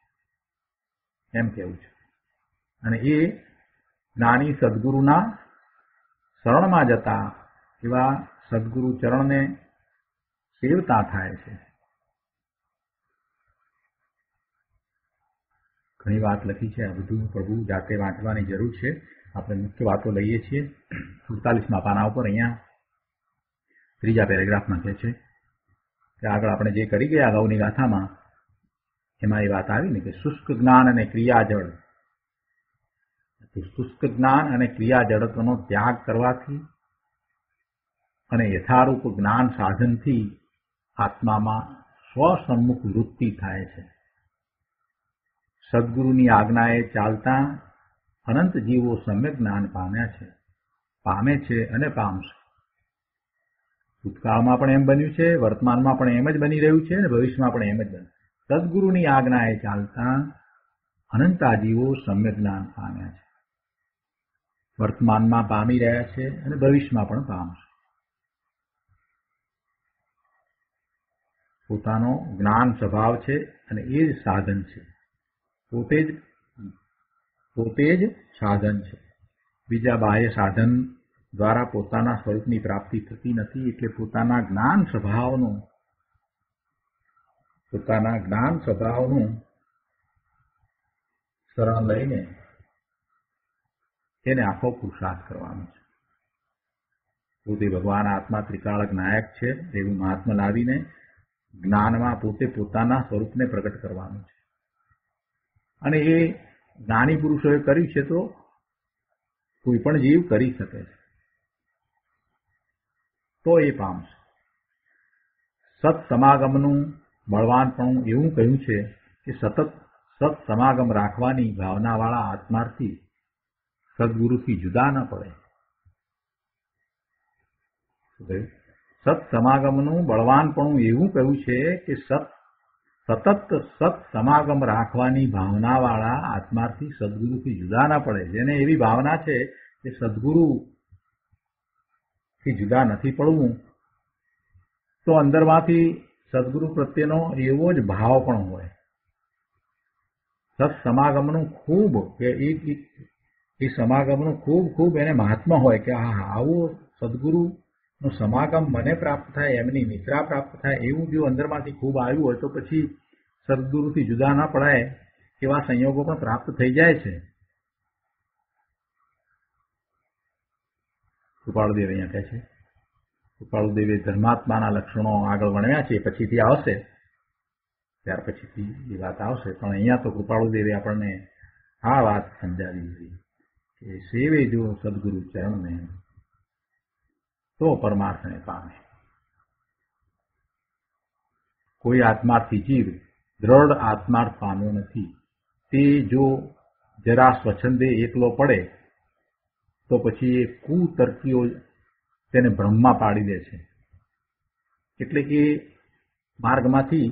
એમ કહેવું છે. અને એ જ્ઞાની સદગુરુના શરણમાં જતા એવા સદગુરુ ચરણને સેવતા થાય છે. ઘણી વાત લખી છે. આ બધું પ્રભુ જાતે વાંચવાની જરૂર છે. આપણે મુખ્ય વાતો લઈએ છીએ. 47મા પાના ઉપર અહીંયા ત્રીજા પેરેગ્રાફમાં કહે છે કે આગળ આપણે જે કરી ગયા અગાઉની ગાથામાં એમાં એ વાત આવી ને કે શુષ્ક જ્ઞાન અને ક્રિયાજળ, શુષ્ક જ્ઞાન અને ક્રિયાજળત્વનો ત્યાગ કરવાથી અને યથારૂપ જ્ઞાન સાધનથી આત્મામાં સ્વસન્મુખ વૃત્તિ થાય છે. સદગુરુની આજ્ઞાએ ચાલતા અનંત જીવો સમ્યક જ્ઞાન પામ્યા છે, પામે છે અને પામશે. ભૂતકાળમાં પણ એમ બન્યું છે, વર્તમાનમાં પણ એમ જ બની રહ્યું છે અને ભવિષ્યમાં પણ એમ જ બને. સદગુરુની આજ્ઞાએ ચાલતા અનંતા જીવો સમ્યક જ્ઞાન પામ્યા છે, વર્તમાનમાં પામી રહ્યા છે અને ભવિષ્યમાં પણ પામશે. પોતાનો જ્ઞાન સ્વભાવ છે અને એ જ સાધન છે, પોતે જ સાધન છે. બીજા બાહ્ય સાધન દ્વારા પોતાના સ્વરૂપની પ્રાપ્તિ થતી નથી. એટલે પોતાના જ્ઞાન સ્વભાવનું શરણ લઈને એને આખો પુરુષાર્થ કરવાનો છે. પોતે ભગવાન આત્મા ત્રિકાળક નાયક છે એવું મહાત્મા લાવીને જ્ઞાનમાં પોતે પોતાના સ્વરૂપને પ્રગટ કરવાનું છે. અને એ જ્ઞાની પુરુષોએ કર્યું છે તો કોઈ પણ જીવ કરી શકે છે, તો એ પામશે. સત સમાગમનું બળવાનપણું એવું કહ્યું છે કે સતત સત સમાગમ રાખવાની ભાવનાવાળા આત્માર્થી સદગુરુથી જુદા ન પડે. સત સમાગમનું બળવાનપણું એવું કહ્યું છે કે સતત સત સમાગમ રાખવાની ભાવનાવાળા આત્માર્થી સદગુરુથી જુદા ન પડે. જેને એવી ભાવના છે કે સદગુરુથી જુદા નથી પડવું, તો અંદરમાંથી સદગુરુ પ્રત્યેનો એવો જ ભાવ પણ હોય. સત્સમાગમનું ખૂબ કે એ સમાગમનું ખૂબ એને મહાત્મા હોય કે આવો સદગુરુનું સમાગમ મને પ્રાપ્ત થાય, એમની નિદ્રા પ્રાપ્ત થાય, એવું જો અંદરમાંથી ખૂબ આવ્યું હોય તો પછી સદગુરુથી જુદા ના પડાય એવા સંયોગો પણ પ્રાપ્ત થઈ જાય છે. કૃપાળુદેવ અહીંયા કહે છે, કૃપાળુદેવે ધર્માત્માના લક્ષણો આગળ વર્ણવ્યા છે, પછીથી આવશે, ત્યાર પછીથી એ વાત આવશે. પણ અહીંયા તો કૃપાળુદેવે આપણને આ વાત સમજાવી દીધી કે સેવે જો સદગુરુ ચરણને તો પરમાર્થને પામે. કોઈ આત્માર્થી જીવ દ્રઢ આત્માર્થ પામ્યો નથી. તે જો જરા સ્વચ્છંદે એકલો પડે તો પછી એ કુતર્કીઓ તેને ભ્રમમાં પાડી દે છે, એટલે એ માર્ગમાંથી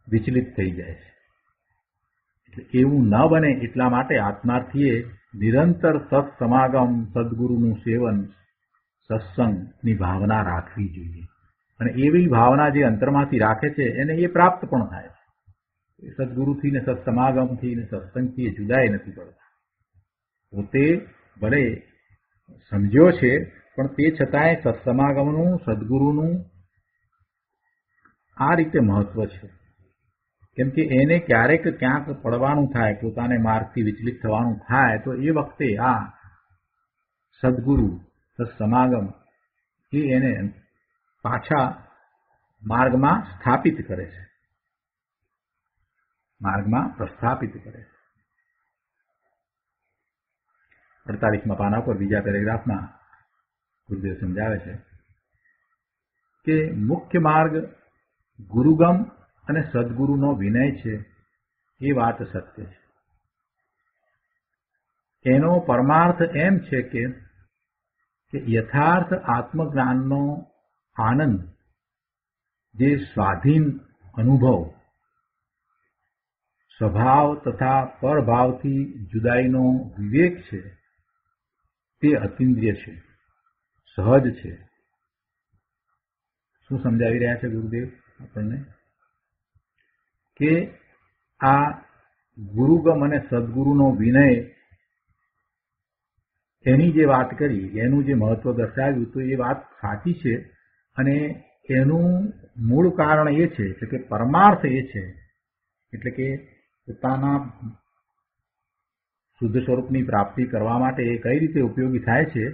વિચલિત થઈ જાય છે. એટલે એવું ન બને એટલા માટે આત્માર્થીએ નિરંતર સત્સમાગમ, સદગુરુનું સેવન, સત્સંગની ભાવના રાખવી જોઈએ. અને એવી ભાવના જે અંતરમાંથી રાખે છે એને એ પ્રાપ્ત પણ થાય છે. સદગુરુથી ને સત્સમાગમથી ને સત્સંગથી એ જુદાઈ નથી પડતા. પોતે ભલે સમજ્યો છે પણ તે છતાંય સત્સમાગમનું, સદગુરુનું આ રીતે મહત્વ છે. કેમ કે એને ક્યારેક ક્યાંક પડવાનું થાય, પોતાને માર્ગથી વિચલિત થવાનું થાય, તો એ વખતે આ સદગુરુ, સત્સમાગમ એ એને પાછા માર્ગમાં સ્થાપિત કરે છે, માર્ગમાં પ્રસ્થાપિત કરે છે. 48મા પાના પર બીજા પેરેગ્રાફમાં ગુરુદેવ સમજાવે છે કે મુખ્ય માર્ગ ગુરુગમ અને સદગુરુનો વિનય છે, એ વાત સત્ય છે. એનો પરમાર્થ એમ છે કે યથાર્થ આત્મજ્ઞાનનો આનંદ, જે સ્વાધીન અનુભવ, સ્વભાવ તથા પરભાવથી જુદાઈનો વિવેક છે, તે અતિન્દ્રિય છે, સહજ છે. શું સમજાવી રહ્યા છે ગુરુદેવ આપણને? કે આ ગુરુગમ અને સદગુરુનો વિનય, એની જે વાત કરી, એનું જે મહત્વ દર્શાવ્યું, તો એ વાત સાચી છે. અને એનું મૂળ કારણ એ છે, એટલે કે પરમાર્થ એ છે, એટલે કે પોતાના શુદ્ધ સ્વરૂપની પ્રાપ્તિ કરવા માટે એ કઈ રીતે ઉપયોગી થાય છે,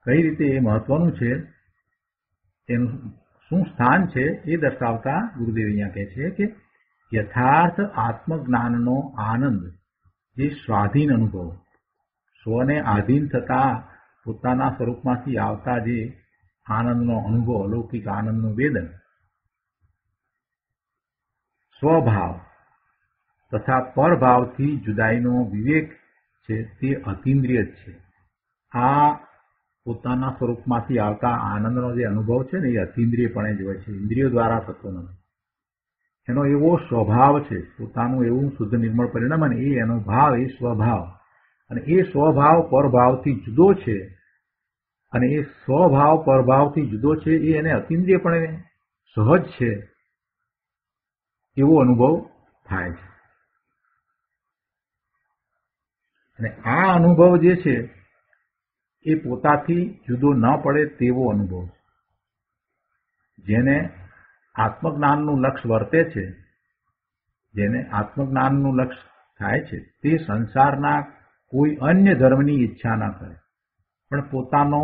કઈ રીતે એ મહત્વનું છે, એનું શું સ્થાન છે, એ દર્શાવતા ગુરુદેવ અહીંયા કહે છે કે યથાર્થ આત્મજ્ઞાનનો આનંદ, જે સ્વાધીન અનુભવ, સ્વને આધીન થતા પોતાના સ્વરૂપમાંથી આવતા જે આનંદનો અનુભવ, અલૌકિક આનંદનું વેદન, સ્વભાવ તથા પરભાવથી જુદાઈનો વિવેક છે તે અતિન્દ્રિય જ છે. આ પોતાના સ્વરૂપમાંથી આવતા આનંદનો જે અનુભવ છે ને એ અતિન્દ્રિયપણે જ હોય છે, ઇન્દ્રિયો દ્વારા થતો નથી. એનો એવો સ્વભાવ છે, પોતાનું એવું શુદ્ધ નિર્મળ પરિણામ, અને એ એનો ભાવ, એ સ્વભાવ, અને એ સ્વભાવ પરભાવથી જુદો છે, અને એ સ્વભાવ પરભાવથી જુદો છે એ એને અતિન્દ્રિયપણે સહજ છે એવો અનુભવ થાય છે. અને આ અનુભવ જે છે એ પોતાથી જુદો ન પડે તેવો અનુભવ છે. જેને આત્મજ્ઞાનનું લક્ષ્ય વર્તે છે, જેને આત્મજ્ઞાનનું લક્ષ્ય થાય છે, તે સંસારના કોઈ અન્ય ધર્મની ઈચ્છા ન કરે, પણ પોતાનો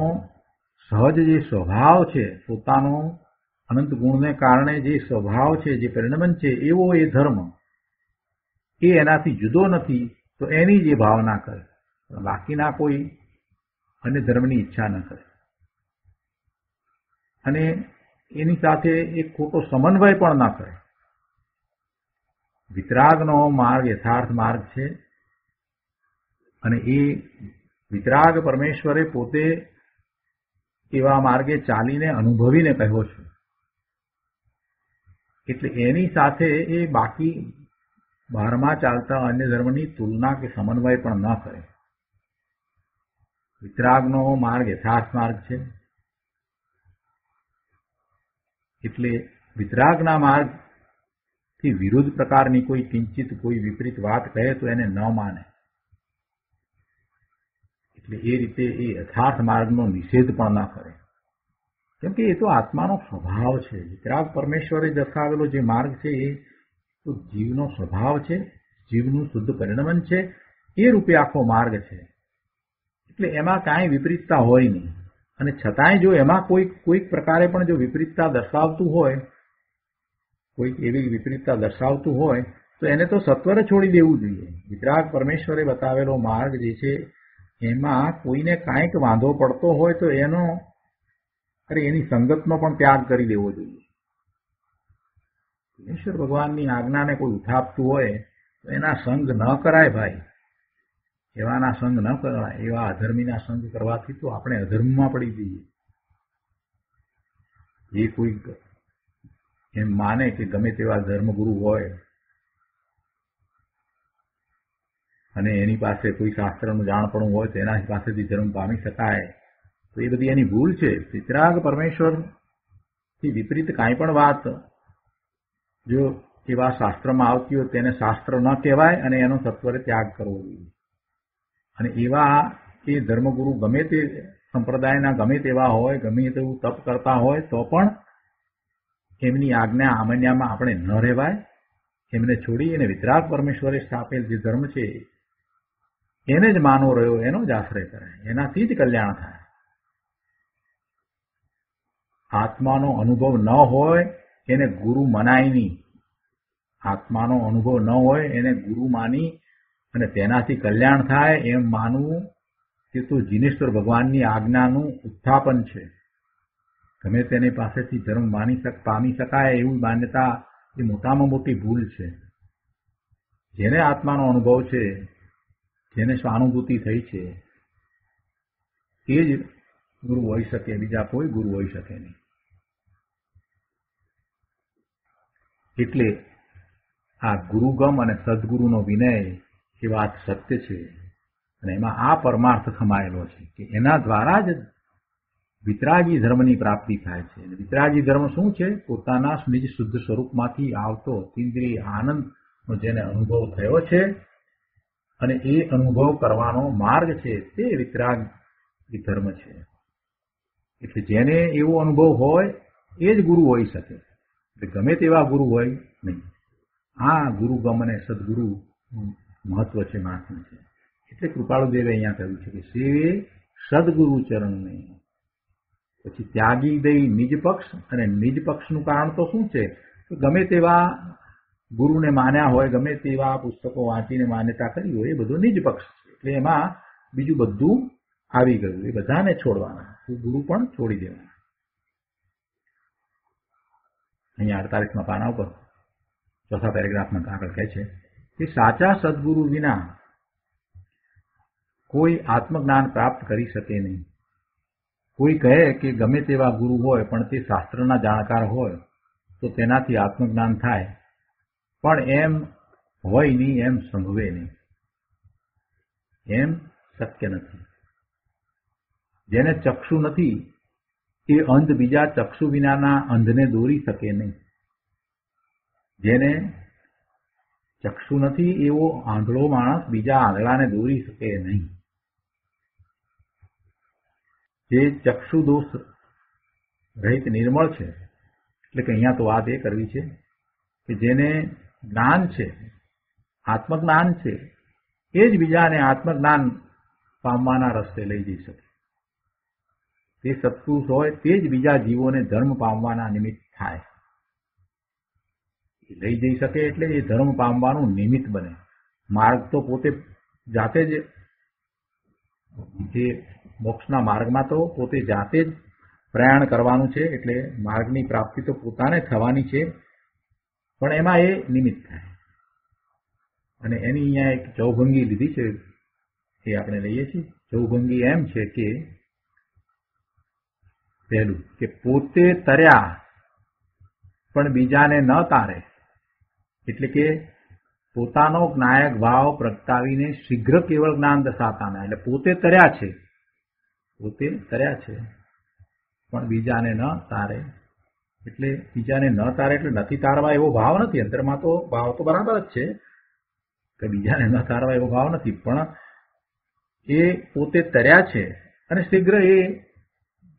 સહજ જે સ્વભાવ છે, પોતાનો અનંત ગુણને કારણે જે સ્વભાવ છે, જે પરિણમન છે, એવો એ ધર્મ એ એનાથી જુદો નથી, તો એની જે ભાવના કરે, બાકીના કોઈ અન્ય ધર્મની ઈચ્છા ન કરે. અને એની સાથે એક ખોટો સમન્વય પણ ન કરે. વિતરાગનો માર્ગ યથાર્થ માર્ગ છે, અને એ વિતરાગ પરમેશ્વરે પોતે એવા માર્ગે ચાલીને અનુભવીને કહ્યો છે. એટલે એની સાથે એ બાકી બહારમાં ચાલતા અન્ય ધર્મની તુલના કે સમન્વય પણ ન કરે. વિતરાગનો માર્ગ યથાર્થ માર્ગ છે. એટલે વિતરાગના માર્ગથી વિરુદ્ધ પ્રકારની કોઈ કિંચિત કોઈ વિપરીત વાત કહે તો એને ન માને. એટલે એ રીતે એ યથાર્થ માર્ગનો નિષેધ પણ ન કરે, કેમ કે એ તો આત્માનો સ્વભાવ છે. વિતરાગ પરમેશ્વરે દર્શાવેલો જે માર્ગ છે એ તો જીવનો સ્વભાવ છે, જીવનું શુદ્ધ પરિણમન છે, એ રૂપે આખો માર્ગ છે. એટલે એમાં કાંઈ વિપરીતતા હોય નહીં. અને છતાંય જો એમાં કોઈક પ્રકારે પણ જો વિપરીતતા દર્શાવતું હોય, કોઈક એવી વિપરીતતા દર્શાવતું હોય, તો એને તો સત્વરે છોડી દેવું જોઈએ. વિતરાગ પરમેશ્વરે બતાવેલો માર્ગ જે છે એમાં કોઈને કાંઈક વાંધો પડતો હોય તો એની સંગતનો પણ ત્યાગ કરી દેવો જોઈએ. ઈશ્વર ભગવાનની આજ્ઞાને કોઈ ઉઠાપતું હોય તો એના સંગ ન કરાય ભાઈ, એવાના સંગ ન કરાય. એવા અધર્મીના સંગ કરવાથી તો આપણે અધર્મમાં પડી જઈએ. એ કોઈ એમ માને કે ગમે તેવા ધર્મગુરુ હોય અને એની પાસે કોઈ શાસ્ત્રનું જાણપણું હોય તો એના પાસેથી ધર્મ પામી શકાય, તો એ બધી એની ભૂલ છે. વિતરાગ પરમેશ્વરથી વિપરીત કાંઈ પણ વાત જો એવા શાસ્ત્રમાં આવતી હોય તેને શાસ્ત્ર ન કહેવાય અને એનો સત્વરે ત્યાગ કરવો જોઈએ. અને એવા એ ધર્મગુરુ ગમે તે સંપ્રદાયના ગમે તેવા હોય, ગમે તેવું તપ કરતા હોય તો પણ એમની આજ્ઞા આમન્યામાં આપણે ન રહેવાય. એમને છોડી અને વિતરાગ પરમેશ્વરે સ્થાપેલ જે ધર્મ છે એને જ માનો રહ્યો, એનો જ આશ્રય કરાય, એનાથી જ કલ્યાણ થાય. આત્માનો અનુભવ ન હોય એને ગુરુ મનાય નહીં. આત્માનો અનુભવ ન હોય એને ગુરુ માની અને તેનાથી કલ્યાણ થાય એમ માનવું તે તો જીનેશ્વર ભગવાનની આજ્ઞાનું ઉત્થાપન છે. ગમે તેની પાસેથી ધર્મ પામી શકાય એવી માન્યતા એ મોટામાં મોટી ભૂલ છે. જેને આત્માનો અનુભવ છે, જેને સ્વાનુભૂતિ થઈ છે, એ જ ગુરુ હોઈ શકે, બીજા કોઈ ગુરુ હોઈ શકે નહીં. એટલે આ ગુરુગમ અને સદગુરુનો વિનય એ વાત સત્ય છે, અને એમાં આ પરમાર્થ સમાયેલો છે કે એના દ્વારા જ વિતરાગી ધર્મની પ્રાપ્તિ થાય છે. વિતરાગી ધર્મ શું છે? પોતાના નિજ શુદ્ધ સ્વરૂપમાંથી આવતો ઇન્દ્રિય આનંદનો જેને અનુભવ થયો છે અને એ અનુભવ કરવાનો માર્ગ છે તે વિતરાગી ધર્મ છે. એટલે જેને એવો અનુભવ હોય એ જ ગુરુ હોઈ શકે, એટલે ગમે તેવા ગુરુ હોય નહીં. આ ગુરુગમ અને સદગુરુ મહત્વ છે, મહાત્મ છે. એટલે કૃપાળુદેવે અહીંયા કહ્યું છે કે સેવે સદગુરુ ચરણને. પછી ત્યાગી દઈ નિજ પક્ષ, અને નિજ પક્ષનું કારણ તો શું છે? ગમે તેવા ગુરુને માન્યા હોય, ગમે તેવા પુસ્તકો વાંચીને માન્યતા કરી હોય, એ બધું નિજ પક્ષ છે. એટલે એમાં બીજું બધું આવી ગયું, એ બધાને છોડવાના, ગુરુ પણ છોડી દેવાના. અહીંયા 48મા પાના ઉપર ચોથા પેરેગ્રાફમાં આગળ કહે છે કે સાચા સદગુરુ વિના કોઈ આત્મજ્ઞાન પ્રાપ્ત કરી શકે નહીં. કોઈ કહે કે ગમે તેવા ગુરુ હોય પણ તે શાસ્ત્રના જાણકાર હોય તો તેનાથી આત્મજ્ઞાન થાય, પણ એમ હોય નહીં, એમ સંભવે નહીં, એમ શક્ય નથી. જેને ચક્ષુ નથી એ અંધ બીજા ચક્ષુ વિનાના અંધને દોરી શકે નહીં. જેને ચક્ષુ નથી એવો આંધળો માણસ બીજા આંધળાને દોરી શકે નહીં. જે ચક્ષુ દોષ રહિત નિર્મળ છે, એટલે કે અહીંયા તો વાત એ કરવી છે કે જેને જ્ઞાન છે, આત્મજ્ઞાન છે, એ જ બીજાને આત્મજ્ઞાન પામવાના રસ્તે લઈ જઈ શકે. તે સત્પુરુષ હોય તે જ બીજા જીવોને ધર્મ પામવાના નિમિત્ત થાય. લઈ જઈ શકે એટલે એ ધર્મ પામવાનું નિમિત્ત બને. માર્ગ તો પોતે જાતે જ, જે મોક્ષના માર્ગમાં તો પોતે જાતે જ પ્રયાણ કરવાનું છે, એટલે માર્ગની પ્રાપ્તિ તો પોતાને થવાની છે, પણ એમાં એ નિમિત્ત થાય. અને એની અહીંયા એક ચૌભંગી લીધી છે, એ આપણે લઈએ છીએ. ચૌભંગી એમ છે કે પહેલું કે પોતે તર્યા પણ બીજાને ન તારે, એટલે કે પોતાનો જ્ઞાયક ભાવ પ્રગટાવીને શીઘ્ર કેવળ જ્ઞાન દશા પામે. એટલે પોતે તર્યા છે પણ બીજાને ન તારે, એટલે બીજાને ન તારે એટલે નથી તારવા એવો ભાવ નથી. અંતરમાં તો ભાવ તો બરાબર જ છે કે બીજાને ન તારવા એવો ભાવ નથી, પણ એ પોતે તર્યા છે અને શીઘ્ર એ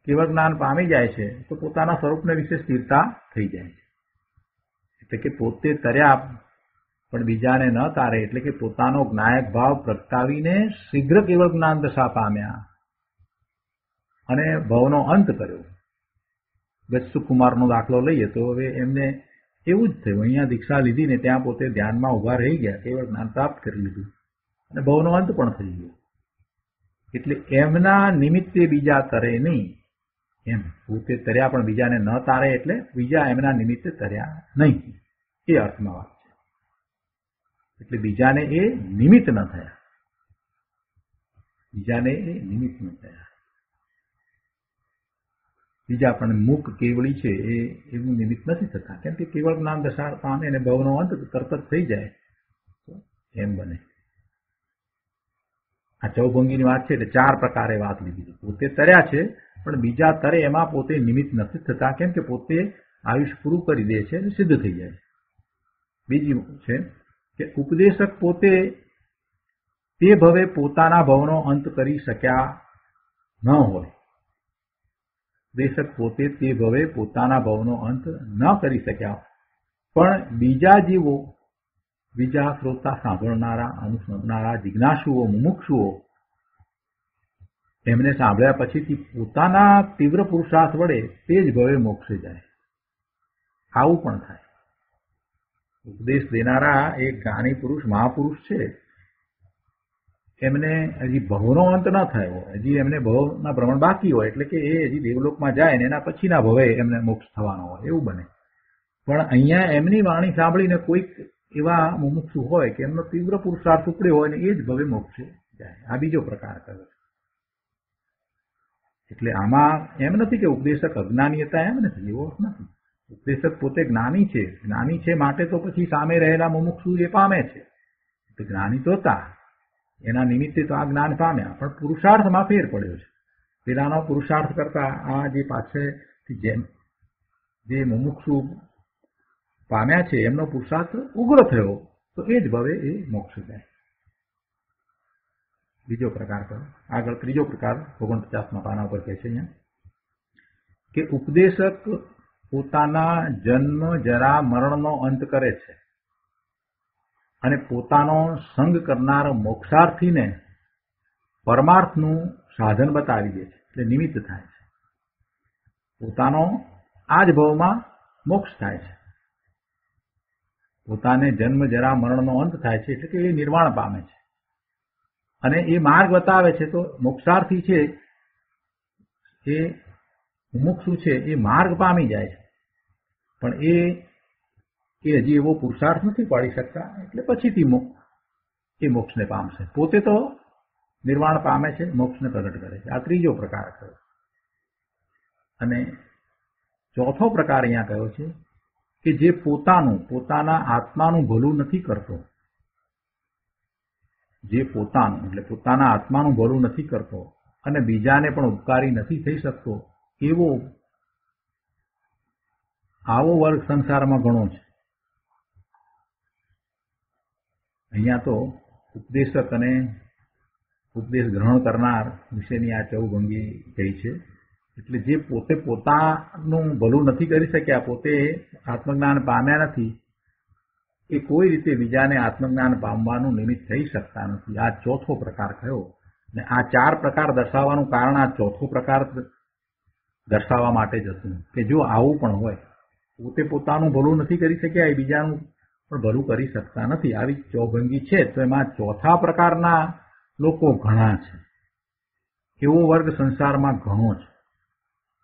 કેવળ જ્ઞાન પામી જાય છે તો પોતાના સ્વરૂપને વિશે સ્થિરતા થઈ જાય છે. એટલે કે પોતે તર્યા પણ બીજાને ન તારે, એટલે કે પોતાનો જ્ઞાયક ભાવ પ્રગટાવીને શીઘ્ર કેવળ જ્ઞાન દશા પામ્યા અને ભવનો અંત કર્યો. ગચ્છુકુમારનો દાખલો લઈએ તો હવે એમને એવું જ થયું. અહીંયા દીક્ષા લીધી ને ત્યાં પોતે ધ્યાનમાં ઉભા રહી ગયા, કેવળ જ્ઞાન પ્રાપ્ત કરી લીધું અને ભવનો અંત પણ થઈ ગયો. એટલે એમના નિમિત્તે બીજા તરે નહીં, એમ પોતે તર્યા પણ બીજાને ન તારે, એટલે બીજા એમના નિમિત્તે તર્યા નહીં, એ અર્થમાં વાત છે. એટલે બીજાને એ નિમિત્ત ન થયા, બીજાને એ નિમિત્ત ન થયા. બીજા પણ મુખ કેવળી છે એ એવું નિમિત્ત નથી થતા, કેમ કે કેવળ જ્ઞાન દશા પામે અને ભવનો અંત તરત જ થઈ જાય, એમ બને. આ ચૌભંગીની વાત છે એટલે 4 પ્રકારે વાત લીધી છે. પોતે તર્યા છે પણ બીજા તરે એમાં પોતે નિમિત્ત નથી થતા, કેમ કે પોતે આયુષ્ય પૂરું કરી દે છે અને સિદ્ધ થઈ જાય. બીજી છે કે ઉપદેશક પોતે તે ભવે પોતાના ભવનો અંત કરી શક્યા ન હોય. ઉપદેશક પોતે તે ભવે પોતાના ભવનો અંત ન કરી શક્યા, પણ બીજા જીવો, બીજા શ્રોતા, સાંભળનારા, અનુસરનારા, જિજ્ઞાસુઓ, મુમુક્ષુઓ એમને સાંભળ્યા પછીથી પોતાના તીવ્ર પુરુષાર્થ વડે તે જ ભવે મોક્ષે જાય. આવું પણ થાય. ઉપદેશ દેનારા એક જ્ઞાની પુરુષ, મહાપુરુષ છે, એમને હજી ભવનો અંત ન થયો, હજી એમને ભવના ભ્રમણ બાકી હોય, એટલે કે એ હજી દેવલોકમાં જાય ને એના પછીના ભવે એમને મોક્ષ થવાનો હોય, એવું બને. પણ અહીંયા એમની વાણી સાંભળીને કોઈક એવા મુમુક્ષુ હોય કે એમનો તીવ્ર પુરુષાર્થ ઉપડ્યો હોય ને એ જ ભવે મોક્ષે જાય. આ બીજો પ્રકાર કરે છે. એટલે આમાં એમ નથી કે ઉપદેશક અજ્ઞાની હતા, એમ નથી, એવો અર્થ નથી. ઉપદેશક પોતે જ્ઞાની છે, જ્ઞાની છે માટે તો પછી સામે રહેલા મુમુક્ષુ એ પામે છે. એટલે જ્ઞાની તો હતા, એના નિમિત્તે તો આ જ્ઞાન પામ્યા, પણ પુરુષાર્થમાં ફેર પડ્યો છે. પેલાનો પુરુષાર્થ કરતા આ જે પાછળથી જેમ જે મુમુક્ષુ પામ્યા છે એમનો પુરુષાર્થ ઉગ્ર થયો તો એ જ ભવે એ મોક્ષ જાય. બીજો પ્રકાર કરો. આગળ ત્રીજો પ્રકાર 49મા પાના ઉપર કહે છે અહીંયા કે ઉપદેશક પોતાના જન્મ, જરા, મરણનો અંત કરે છે અને પોતાનો સંગ કરનાર મોક્ષાર્થીને પરમાર્થનું સાધન બતાવી દે છે, એટલે નિમિત્ત થાય છે. પોતાનો આ જ ભવમાં મોક્ષ થાય છે, પોતાને જન્મ, જરા, મરણનો અંત થાય છે, એટલે કે એ નિર્વાણ પામે છે અને એ માર્ગ બતાવે છે. તો મોક્ષાર્થી છે એ મુમુક્ષુ છે એ માર્ગ પામી જાય છે, પણ એ હજી એવો પુરુષાર્થ નથી પાડી શકતા, એટલે પછીથી એ મોક્ષને પામશે. પોતે તો નિર્વાણ પામે છે, મોક્ષને પ્રગટ કરે છે. આ ત્રીજો પ્રકાર થયો. અને ચોથો પ્રકાર અહીંયા કયો છે કે જે પોતાના આત્માનું ભલું નથી કરતો, જે પોતાનું એટલે પોતાના આત્માનું ભલું નથી કરતો અને બીજાને પણ ઉપકારી નથી થઈ શકતો, આવો વર્ગ સંસારમાં ઘણો છે. અહીંયા તો ઉપદેશક અને ઉપદેશ ગ્રહણ કરનાર વિશેની આ ચૌભંગી કહી છે. એટલે જે પોતે પોતાનું ભલું નથી કરી શક્યા, પોતે આત્મજ્ઞાન પામ્યા નથી, એ કોઈ રીતે બીજાને આત્મજ્ઞાન પામવાનું નિમિત્ત થઈ શકતા નથી. આ ચોથો પ્રકાર થયો. અને આ 4 પ્રકાર દર્શાવવાનું કારણ આ ચોથો પ્રકાર દર્શાવવા માટે જ હતું કે જો આવું પણ હોય, પોતે પોતાનું ભલું નથી કરી શક્યા, એ બીજાનું પણ ભલું કરી શકતા નથી, આવી ચૌભંગી છે, તો એમાં ચોથા પ્રકારના લોકો ઘણા છે. એવો વર્ગ સંસારમાં ઘણો છે.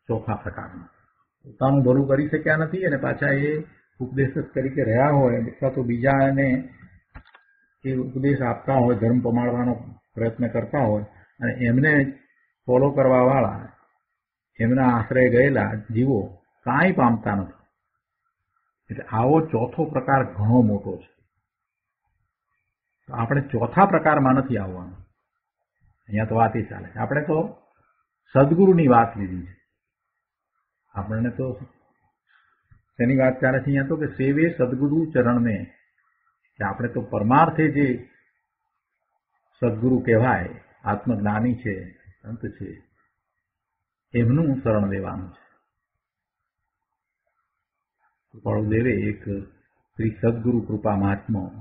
ચોથા પ્રકારનો પોતાનું ભલું કરી શક્યા નથી અને પાછા એ ઉપદેશક તરીકે રહ્યા હોય અથવા તો બીજાને એ ઉપદેશ આપતા હોય, ધર્મ પમાડવાનો પ્રયત્ન કરતા હોય અને એમને ફોલો કરવા વાળા, એમના આશ્રય ગયેલા જીવો કાંઈ પામતા નથી. એટલે આવો ચોથો પ્રકાર ઘણો મોટો છે. તો આપણે ચોથા પ્રકારમાં નથી આવવાનું. અહીંયા તો વાત એ ચાલે છે. આપણે તો સદગુરુની વાત લીધી છે. આપણને તો તેની વાત ચાલે છે અહીંયા તો કે સેવે સદગુરુ ચરણને, કે આપણે તો પરમાર્થે જે સદગુરુ કહેવાય, આત્મજ્ઞાની છે, સંત છે, એમનું શરણ લેવાનું છે. કૃપાળુદેવે એક શ્રી સદગુરુ કૃપા મહાત્મા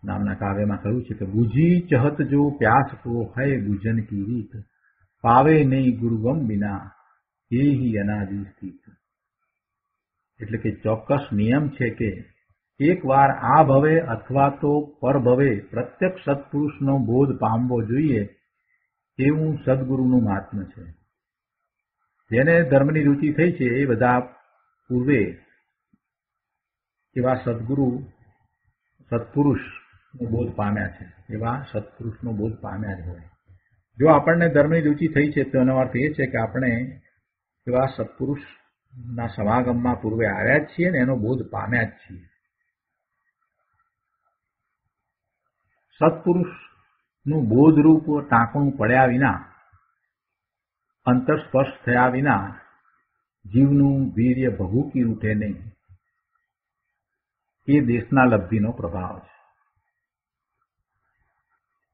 નામના કાવ્યમાં કહ્યું છે કે બુઝી ચહત જો પ્યાસ કો હૈ બુઝન કી રીત, પાવે નહીં ગુરુગમ બિના એ હી અનાદિ સ્થિત. એટલે કે ચોક્કસ નિયમ છે કે એક વાર આ ભવે અથવા તો પર ભવે પ્રત્યક્ષ સત્પુરુષનો બોધ પામવો જોઈએ, એવું સદગુરુનું મહાત્મ્ય છે. જેને ધર્મની રુચિ થઈ છે એ બધા પૂર્વે એવા સત્પુરુષનો બોધ પામ્યા છે, એવા સત્પુરુષનો બોધ પામ્યા જ હોય. જો આપણને ધર્મની રુચિ થઈ છે તો એનો અર્થ એ છે કે આપણે એવા સત્પુરુષના સમાગમમાં પૂર્વે આવ્યા જ છીએ ને એનો બોધ પામ્યા જ છીએ. સત્પુરુષનું બોધરૂપ ટાંકણું પડ્યા વિના, અંતરસ્પર્શ થયા વિના જીવનું વીર્ય ભભૂકી ઉઠે નહીં. એ દેશના લબ્ધિનો પ્રભાવ છે.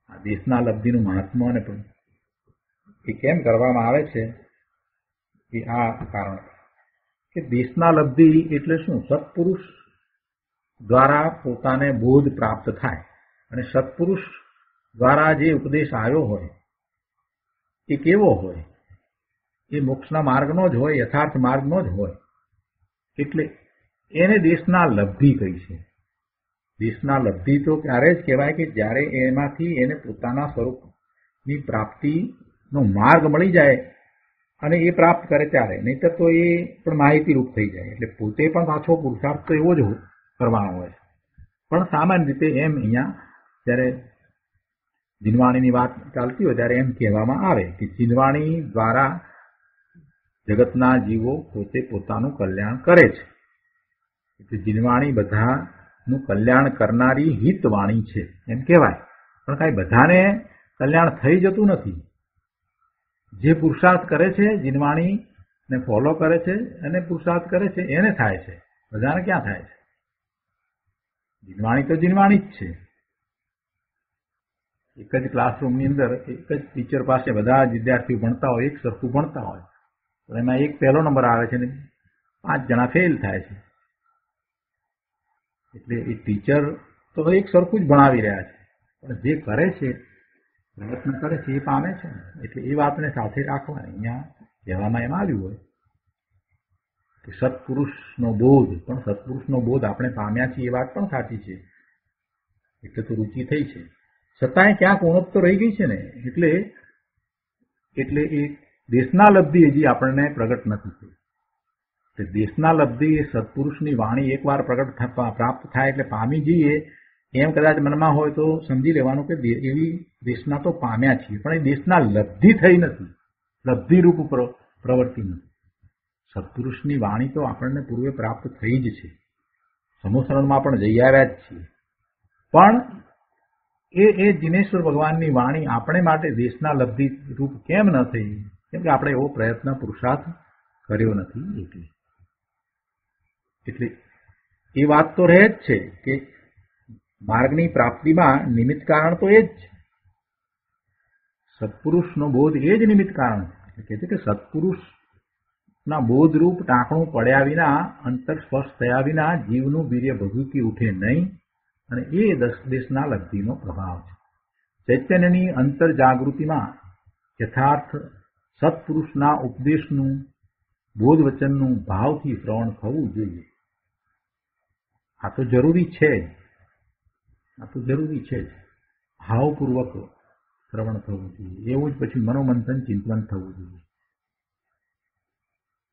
આ દેશના લબ્ધિનું મહાત્મ્ય અને એ કેમ કરવામાં આવે છે એ આ કારણ કે દેશના લબ્ધિ એટલે શું? સત્પુરુષ દ્વારા પોતાને બોધ પ્રાપ્ત થાય અને સત્પુરુષ દ્વારા જે ઉપદેશ આવ્યો હોય એ કેવો હોય? એ મોક્ષના માર્ગનો જ હોય, યથાર્થ માર્ગનો જ હોય. એટલે એને દેશના લબ્ધિ કહી છે. દેશના લબ્ધિ તો ત્યારે જ કહેવાય કે જ્યારે એમાંથી એને પોતાના સ્વરૂપની પ્રાપ્તિનો માર્ગ મળી જાય અને એ પ્રાપ્ત કરે ત્યારે, નહીતર તો એ પણ માહિતીરૂપ થઈ જાય. એટલે પોતે પણ પાછો પુરુષાર્થ તો એવો જ કરવાનો હોય છે. પણ સામાન્ય રીતે એમ અહીંયા જ્યારે જીનવાણીની વાત ચાલતી હોય ત્યારે એમ કહેવામાં આવે કે જીનવાણી દ્વારા જગતના જીવો પોતે પોતાનું કલ્યાણ કરે છે. એટલે જીનવાણી બધાનું કલ્યાણ કરનારી હિતવાણી છે એમ કહેવાય. પણ કાંઈ બધાને કલ્યાણ થઈ જતું નથી. જે પુરુષાર્થ કરે છે, જીનવાણીને ફોલો કરે છે અને પુરુષાર્થ કરે છે એને થાય છે, બધાને ક્યાં થાય છે? જીનવાણી તો જીનવાણી જ છે. એક જ ક્લાસરૂમની અંદર એક જ ટીચર પાસે બધા જ વિદ્યાર્થીઓ ભણતા હોય, એક સરખું ભણતા હોય, તો એમાં એક પહેલો નંબર આવે છે ને 5 જણા ફેલ થાય છે. એટલે એ ટીચર તો એક સરખું જ ભણાવી રહ્યા છે, પણ જે કરે છે, પ્રયત્ન કરે છે એ પામે છે. એટલે એ વાતને સાથે રાખવાની. અહીંયા કહેવામાં એમ આવ્યું હોય કે સત્પુરુષનો બોધ, પણ સત્પુરુષનો બોધ આપણે પામ્યા છીએ એ વાત પણ સાચી છે. એટલે તો રુચિ થઈ છે, છતાંય ક્યાંક ઉણપ તો રહી ગઈ છે ને. એટલે એ દેશના લબ્ધિ હજી આપણને પ્રગટ નથી થઈ. દેશના લબ્ધિ એ સત્પુરુષની વાણી એકવાર પ્રગટ પ્રાપ્ત થાય એટલે પામી જઈએ એમ કદાચ મનમાં હોય તો સમજી લેવાનું કે એવી દેશના તો પામ્યા છીએ, પણ એ દેશના લબ્ધિ થઈ નથી, લબ્ધિરૂપ પ્રવૃત્તિ નથી. સત્પુરુષની વાણી તો આપણને પૂર્વે પ્રાપ્ત થઈ જ છે, સમૂહસરણમાં પણ જઈ આવ્યા જ છીએ, પણ એ જિનેશ્વર ભગવાનની વાણી આપણે માટે દેશના લબ્ધિ રૂપ કેમ ન થઈ? કેમ કે આપણે એવો પ્રયત્ન પુરુષાર્થ કર્યો નથી. એટલે એ વાત તો રહે જ છે કે માર્ગની પ્રાપ્તિમાં નિમિત્ત કારણ તો એ જ છે. સત્પુરુષનો બોધ એ જ નિમિત્ત કારણ છે. કહે છે કે સત્પુરુષના બોધરૂપ ટાંકણું પડ્યા વિના, અંતર સ્પર્શ થયા વિના જીવનું વીર્ય ભભૂકી ઉઠે નહીં, અને એ દેશના લબ્ધિનો પ્રભાવ છે. ચૈતન્યની અંતર જાગૃતિમાં યથાર્થ સત્પુરુષના ઉપદેશનું, બોધ વચનનું ભાવથી શ્રવણ થવું જોઈએ. આ તો જરૂરી છે જ. ભાવપૂર્વક શ્રવણ થવું જોઈએ. એવું જ પછી મનોમંથન ચિંતન થવું જોઈએ.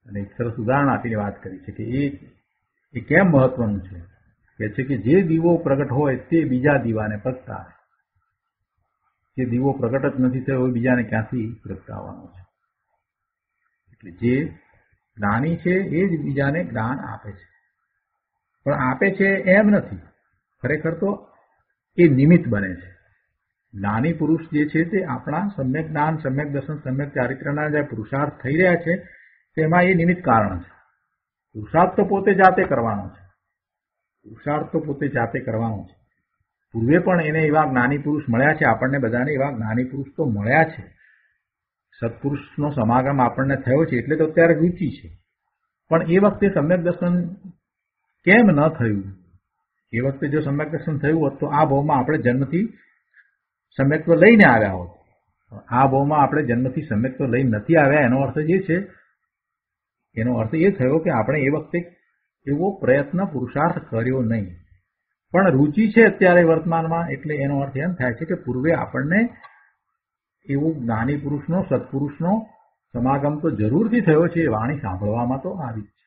અને એક સરસ ઉદાહરણ આપીને વાત કરી છે કે એ કેમ મહત્વનું છે. કે છે કે જે દીવો પ્રગટ હોય તે બીજા દીવાને પ્રગટાવે. જે દીવો પ્રગટ જ નથી થયો એ બીજાને ક્યાંથી પ્રગટાવવાનો છે? એટલે જે જ્ઞાની છે એ જ બીજાને જ્ઞાન આપે છે, પણ આપે છે એમ નથી, ખરેખર તો એ નિમિત્ત બને છે. જ્ઞાની પુરુષ જે છે તે આપણા સમ્યક જ્ઞાન, સમ્યક દર્શન, સમ્યક ચારિત્રના જે પુરુષાર્થ થઈ રહ્યા છે તેમાં એ નિમિત્ત કારણ છે. પુરુષાર્થ તો પોતે જાતે કરવાનો છે. પૂર્વે પણ એને એવા જ્ઞાની પુરુષ મળ્યા છે, આપણને બધાને એવા જ્ઞાની પુરુષ તો મળ્યા છે. સત્પુરુષનો સમાગમ આપણને થયો છે એટલે તો અત્યારે રૂચિ છે. પણ એ વખતે સમ્યક દર્શન કેમ ન થયું? એ વખતે જો સમ્યક દર્શન થયું હોત તો આ ભાવમાં આપણે જન્મથી સમ્યક્ત્વ લઈને આવ્યા હોત. આ ભાવમાં આપણે જન્મથી સમ્યક્ત્વ લઈને નથી આવ્યા. એનો અર્થ એ થયો કે આપણે એ વખતે એવો પ્રયત્ન પુરુષાર્થ કર્યો નહીં. પણ રૂચિ છે અત્યારે વર્તમાનમાં, એટલે એનો અર્થ એમ થાય છે કે પૂર્વે આપણને એવું જ્ઞાની પુરુષનો, સત્પુરુષનો સમાગમ તો જરૂરથી થયો છે. એ વાણી સાંભળવામાં તો આવી જ છે.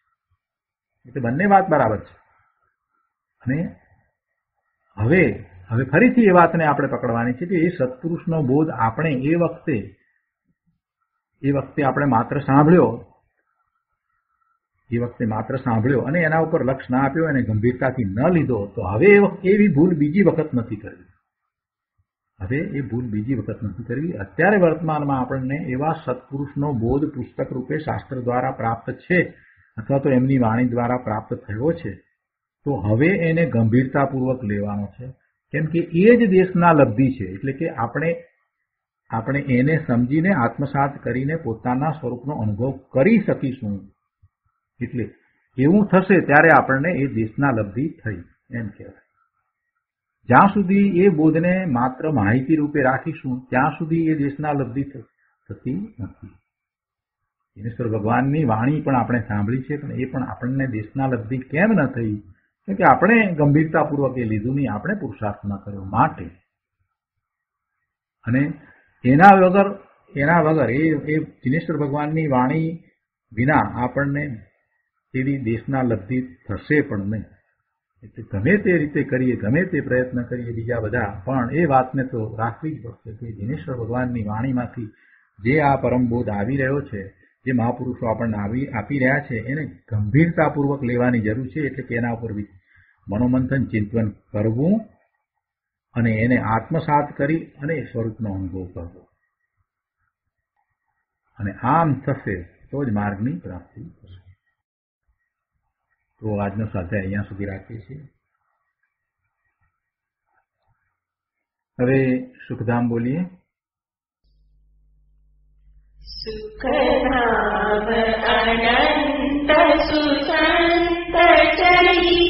એટલે બંને વાત બરાબર છે. અને હવે ફરીથી એ વાતને આપણે પકડવાની છે કે એ સત્પુરુષનો બોધ આપણે એ વખતે આપણે માત્ર સાંભળ્યો અને એના ઉપર લક્ષ ના આપ્યો, એને ગંભીરતાથી ન લીધો, તો હવે એવી ભૂલ બીજી વખત નથી કરવી. અત્યારે વર્તમાનમાં આપણને એવા સત્પુરુષનો બોધ પુસ્તક રૂપે શાસ્ત્ર દ્વારા પ્રાપ્ત છે અથવા તો એમની વાણી દ્વારા પ્રાપ્ત થયો છે, તો હવે એને ગંભીરતાપૂર્વક લેવાનો છે. કેમ કે એ જ દેશના લબ્ધિ છે. એટલે કે આપણે એને સમજીને આત્મસાત કરીને પોતાના સ્વરૂપનો અનુભવ કરી શકીશું. એટલે એવું થશે ત્યારે આપણને એ દેશના લબ્ધિ થઈ એમ કહેવાય. જ્યાં સુધી એ બોધને માત્ર માહિતી રૂપે રાખીશું ત્યાં સુધી એ દેશના લબ્ધિ થતી નથી. જિનેશ્વર ભગવાનની વાણી પણ આપણે સાંભળી છે, પણ એ પણ આપણને દેશના લબ્ધિ કેમ ન થઈ? કેમ કે આપણે ગંભીરતાપૂર્વક એ લીધું નહીં, આપણે પુરુષાર્થ ન કર્યો માટે. અને એના વગર એ જિનેશ્વર ભગવાનની વાણી વિના આપણને એવી દેશના લબ્ધિ થશે પણ નહીં. એટલે ગમે તે રીતે કરીએ, ગમે તે પ્રયત્ન કરીએ બીજા બધા, પણ એ વાતને તો રાખવી જ પડશે કે જિનેશ્વર ભગવાનની વાણીમાંથી જે આ પરમ બોધ આવી રહ્યો છે, જે મહાપુરુષો આપણને આપી રહ્યા છે, એને ગંભીરતાપૂર્વક લેવાની જરૂર છે. એટલે કે એના ઉપર મનોમંથન ચિંતન કરવું અને એને આત્મસાત કરી અને સ્વરૂપનો અનુભવ કરવો. અને આમ થશે તો જ માર્ગની પ્રાપ્તિ થશે. તો આજનો સ્વાધ્યાય અહીંયા સુધી રાખીએ છીએ. હવે સુખધામ બોલીએ. સુખધામ અનંત સુસંત ચરી